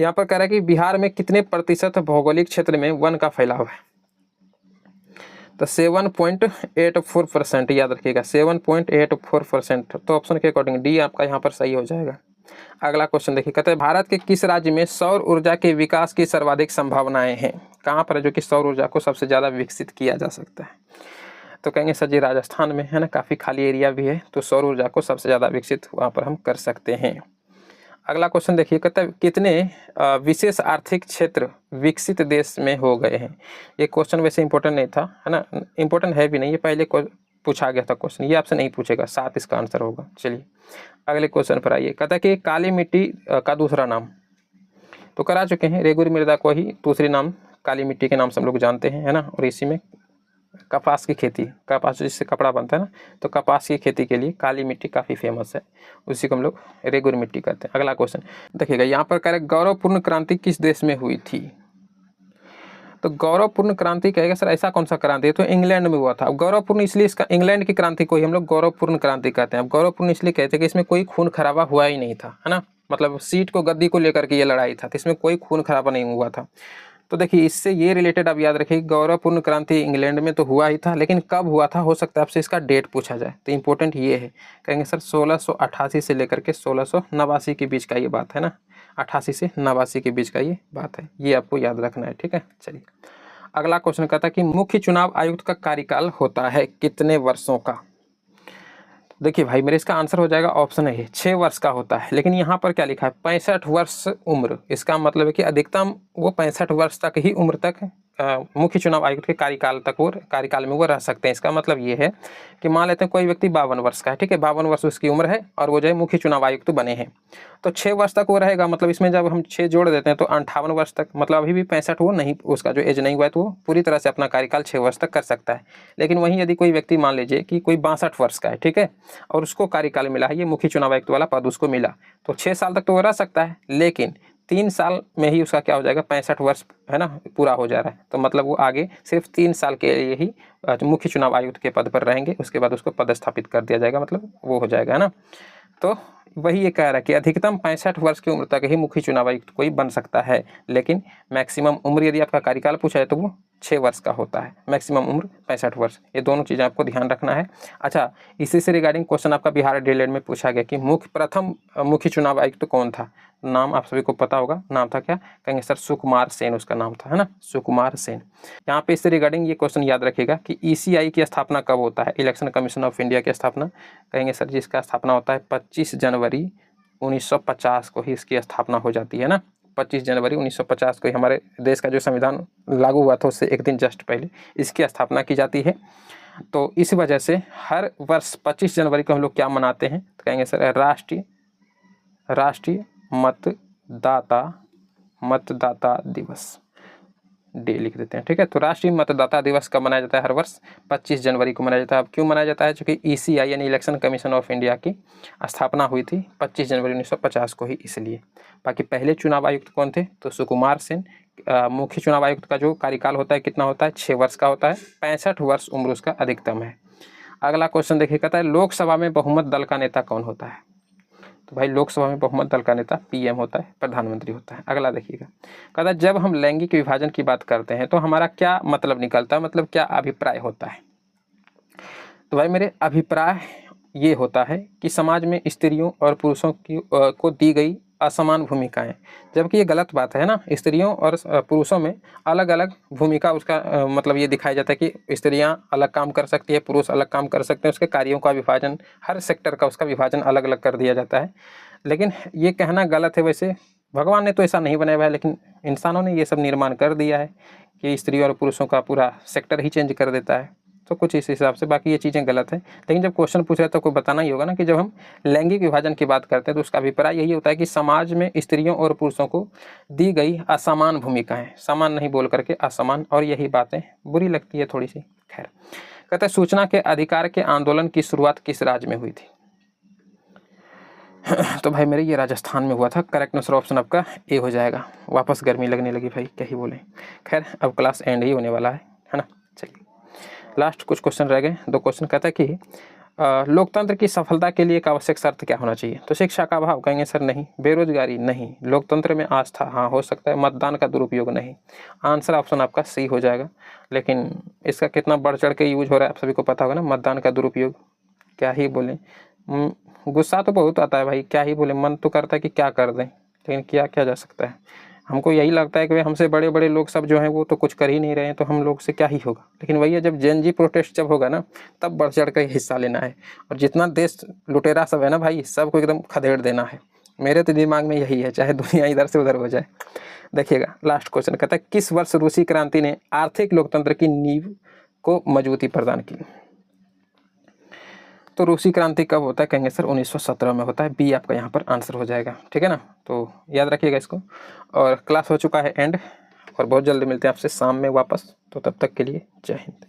यहाँ पर कह रहा है कि बिहार में कितने प्रतिशत भौगोलिक क्षेत्र में वन का फैलाव है? तो 7.84%। याद रखिएगा 7.84%। तो ऑप्शन के अकॉर्डिंग डी आपका यहाँ पर सही हो जाएगा। अगला क्वेश्चन देखिए, कहते हैं भारत के किस राज्य में सौर ऊर्जा के विकास की सर्वाधिक संभावनाएं हैं? कहाँ पर है जो कि सौर ऊर्जा को सबसे ज़्यादा विकसित किया जा सकता है? तो कहेंगे सर जी राजस्थान में, है ना, काफ़ी खाली एरिया भी है, तो सौर ऊर्जा को सबसे ज़्यादा विकसित वहाँ पर हम कर सकते हैं। अगला क्वेश्चन देखिए, कहता है कितने विशेष आर्थिक क्षेत्र विकसित देश में हो गए हैं? ये क्वेश्चन वैसे इंपॉर्टेंट नहीं था, है ना, इंपॉर्टेंट है भी नहीं, ये पहले पूछा गया था क्वेश्चन, ये आपसे नहीं पूछेगा। 7 इसका आंसर होगा। चलिए अगले क्वेश्चन पर आइए। कहता है कि काली मिट्टी का दूसरा नाम, तो करा चुके हैं, रेगुर मृदा को ही दूसरी नाम काली मिट्टी के नाम से हम लोग जानते हैं, है ना। और इसी में कपास की खेती, कपास जिससे कपड़ा बनता है ना, तो कपास की खेती के लिए काली मिट्टी काफ़ी फेमस है, उसी को हम लोग रेगुर मिट्टी कहते हैं। अगला क्वेश्चन देखिएगा, यहाँ पर कह रहे गौरवपूर्ण क्रांति किस देश में हुई थी? तो गौरवपूर्ण क्रांति कहेगा सर ऐसा कौन सा क्रांति है? तो इंग्लैंड में हुआ था। अब गौरवपूर्ण इसलिए, इसका इंग्लैंड की क्रांति को ही हम लोग गौरवपूर्ण क्रांति कहते हैं। अब गौरवपूर्ण इसलिए कहते हैं कि इसमें कोई खून खराबा हुआ ही नहीं था, है ना, मतलब सीट को गद्दी को लेकर के ये लड़ाई था, तो इसमें कोई खून खराबा नहीं हुआ था। तो देखिए इससे ये रिलेटेड आप याद रखिए, गौरवपूर्ण क्रांति इंग्लैंड में तो हुआ ही था, लेकिन कब हुआ था, हो सकता है आपसे इसका डेट पूछा जाए। तो इंपॉर्टेंट ये है, कहेंगे सर 1688 से लेकर के 1689 के बीच का ये बात है ना, 88 से 89 के बीच का ये बात है, ये आपको याद रखना है, ठीक है। चलिए अगला क्वेश्चन कहता है कि मुख्य चुनाव आयुक्त का कार्यकाल होता है कितने वर्षों का? देखिए भाई मेरे इसका आंसर हो जाएगा ऑप्शन है 6 वर्ष का होता है, लेकिन यहाँ पर क्या लिखा है 65 वर्ष उम्र। इसका मतलब है कि अधिकतम वो 65 वर्ष तक ही उम्र तक मुख्य चुनाव आयुक्त के कार्यकाल में वो रह सकते हैं। इसका मतलब ये है कि मान लेते हैं कोई व्यक्ति 52 वर्ष का है, ठीक है, 52 वर्ष उसकी उम्र है और वो जो है मुख्य चुनाव आयुक्त बने हैं, तो 6 वर्ष तक वो रहेगा। मतलब इसमें जब हम 6 जोड़ देते हैं तो 58 वर्ष तक, मतलब अभी भी 65 वो नहीं, उसका जो एज नहीं हुआ है तो वो पूरी तरह से अपना कार्यकाल 6 वर्ष तक कर सकता है। लेकिन वहीं यदि कोई व्यक्ति मान लीजिए कि कोई 62 वर्ष का है, ठीक है, और उसको कार्यकाल मिला है, ये मुख्य चुनाव आयुक्त वाला पद उसको मिला, तो 6 साल तक तो वो रह सकता है, लेकिन 3 साल में ही उसका क्या हो जाएगा, 65 वर्ष है ना पूरा हो जा रहा है, तो मतलब वो आगे सिर्फ 3 साल के लिए ही मुख्य चुनाव आयुक्त के पद पर रहेंगे, उसके बाद उसको पदस्थापित कर दिया जाएगा, मतलब वो हो जाएगा, है ना। तो वही ये कह रहा है कि अधिकतम 65 वर्ष की उम्र तक ही मुख्य चुनाव आयुक्त कोई बन सकता है, लेकिन मैक्सिमम उम्र यदि आपका कार्यकाल पूछा है तो वो 6 वर्ष का होता है, मैक्सिमम उम्र 65 वर्ष। ये दोनों चीज़ें आपको ध्यान रखना है। अच्छा, इसी से रिगार्डिंग क्वेश्चन आपका बिहार डीएलएड में पूछा गया कि प्रथम मुख्य चुनाव आयुक्त कौन था। नाम आप सभी को पता होगा, नाम था क्या, कहेंगे सर सुकुमार सेन उसका नाम था, है ना, सुकुमार सेन। यहाँ पे इससे रिगार्डिंग ये क्वेश्चन याद रखिएगा कि ईसीआई की स्थापना कब होता है, इलेक्शन कमीशन ऑफ इंडिया की स्थापना, कहेंगे सर जी इसका स्थापना होता है 25 जनवरी 1950 को ही इसकी स्थापना हो जाती है ना। 25 जनवरी 1950 को ही हमारे देश का जो संविधान लागू हुआ था उससे एक दिन जस्ट पहले इसकी स्थापना की जाती है। तो इस वजह से हर वर्ष 25 जनवरी को हम लोग क्या मनाते हैं, तो कहेंगे सर राष्ट्रीय मतदाता दिवस, डे लिख देते हैं, ठीक है। तो राष्ट्रीय मतदाता दिवस कब मनाया जाता है, हर वर्ष 25 जनवरी को मनाया जाता है। अब क्यों मनाया जाता है, क्योंकि ईसीआई यानी इलेक्शन कमीशन ऑफ इंडिया की स्थापना हुई थी 25 जनवरी 1950 को ही, इसलिए। बाकी पहले चुनाव आयुक्त कौन थे, तो सुकुमार सेन। मुख्य चुनाव आयुक्त का जो कार्यकाल होता है कितना होता है, 6 वर्ष का होता है, 65 वर्ष उम्र उसका अधिकतम है। अगला क्वेश्चन देखिए, कहता है लोकसभा में बहुमत दल का नेता कौन होता है। तो भाई लोकसभा में बहुमत दल का नेता पीएम होता है, प्रधानमंत्री होता है। अगला देखिएगा, कहता है जब हम लैंगिक विभाजन की बात करते हैं तो हमारा क्या मतलब निकलता है, मतलब क्या अभिप्राय होता है। तो भाई मेरे अभिप्राय ये होता है कि समाज में स्त्रियों और पुरुषों को दी गई असमान भूमिकाएं, जबकि ये गलत बात है ना। स्त्रियों और पुरुषों में अलग अलग भूमिका उसका मतलब ये दिखाया जाता है कि स्त्रियां अलग काम कर सकती है, पुरुष अलग काम कर सकते हैं, उसके कार्यों का विभाजन, हर सेक्टर का उसका विभाजन अलग अलग कर दिया जाता है। लेकिन ये कहना गलत है, वैसे भगवान ने तो ऐसा नहीं बनाया हुआ है, लेकिन इंसानों ने ये सब निर्माण कर दिया है कि स्त्रियों और पुरुषों का पूरा सेक्टर ही चेंज कर देता है। तो कुछ इस हिसाब से, बाकी ये चीज़ें गलत है। लेकिन जब क्वेश्चन पूछ रहे हैं तो कोई बताना ही होगा ना कि जब हम लैंगिक विभाजन की बात करते हैं तो उसका अभिप्राय यही होता है कि समाज में स्त्रियों और पुरुषों को दी गई असमान भूमिकाएं, समान नहीं बोल करके असमान, और यही बातें बुरी लगती है थोड़ी सी। खैर, कहते हैं सूचना के अधिकार के आंदोलन की शुरुआत किस राज्य में हुई थी। तो भाई मेरे ये राजस्थान में हुआ था। करेक्ट आंसर ऑप्शन आपका ए हो जाएगा। वापस गर्मी लगने लगी भाई, क्या ही बोले। खैर अब क्लास एंड ही होने वाला है ना। चलिए लास्ट कुछ क्वेश्चन रह गए, 2 क्वेश्चन। कहता है कि लोकतंत्र की सफलता के लिए एक आवश्यक शर्त क्या होना चाहिए। तो शिक्षा का अभाव, कहेंगे सर नहीं। बेरोजगारी नहीं। लोकतंत्र में आस्था, हाँ हो सकता है। मतदान का दुरुपयोग नहीं। आंसर ऑप्शन आपका सी हो जाएगा। लेकिन इसका कितना बढ़ चढ़ के यूज हो रहा है आप सभी को पता होगा ना। मतदान का दुरुपयोग, क्या ही बोले, गुस्सा तो बहुत आता है भाई, क्या ही बोले। मन तो करता है कि क्या कर दें, लेकिन क्या जा सकता है। हमको यही लगता है कि हमसे बड़े बड़े लोग सब जो हैं वो तो कुछ कर ही नहीं रहे हैं, तो हम लोग से क्या ही होगा। लेकिन वही है, जब जेएनजी प्रोटेस्ट जब होगा ना, तब बढ़ चढ़ कर हिस्सा लेना है। और जितना देश लुटेरा सब है ना भाई, सबको एकदम खदेड़ देना है। मेरे तो दिमाग में यही है, चाहे दुनिया इधर से उधर हो जाए। देखिएगा लास्ट क्वेश्चन, कहता है किस वर्ष रूसी क्रांति ने आर्थिक लोकतंत्र की नींव को मजबूती प्रदान की। तो रूसी क्रांति कब होता है, कहेंगे सर 1917 में होता है। बी आपका यहाँ पर आंसर हो जाएगा, ठीक है ना। तो याद रखिएगा इसको। और क्लास हो चुका है एंड, और बहुत जल्दी मिलते हैं आपसे शाम में वापस। तो तब तक के लिए जय हिंद।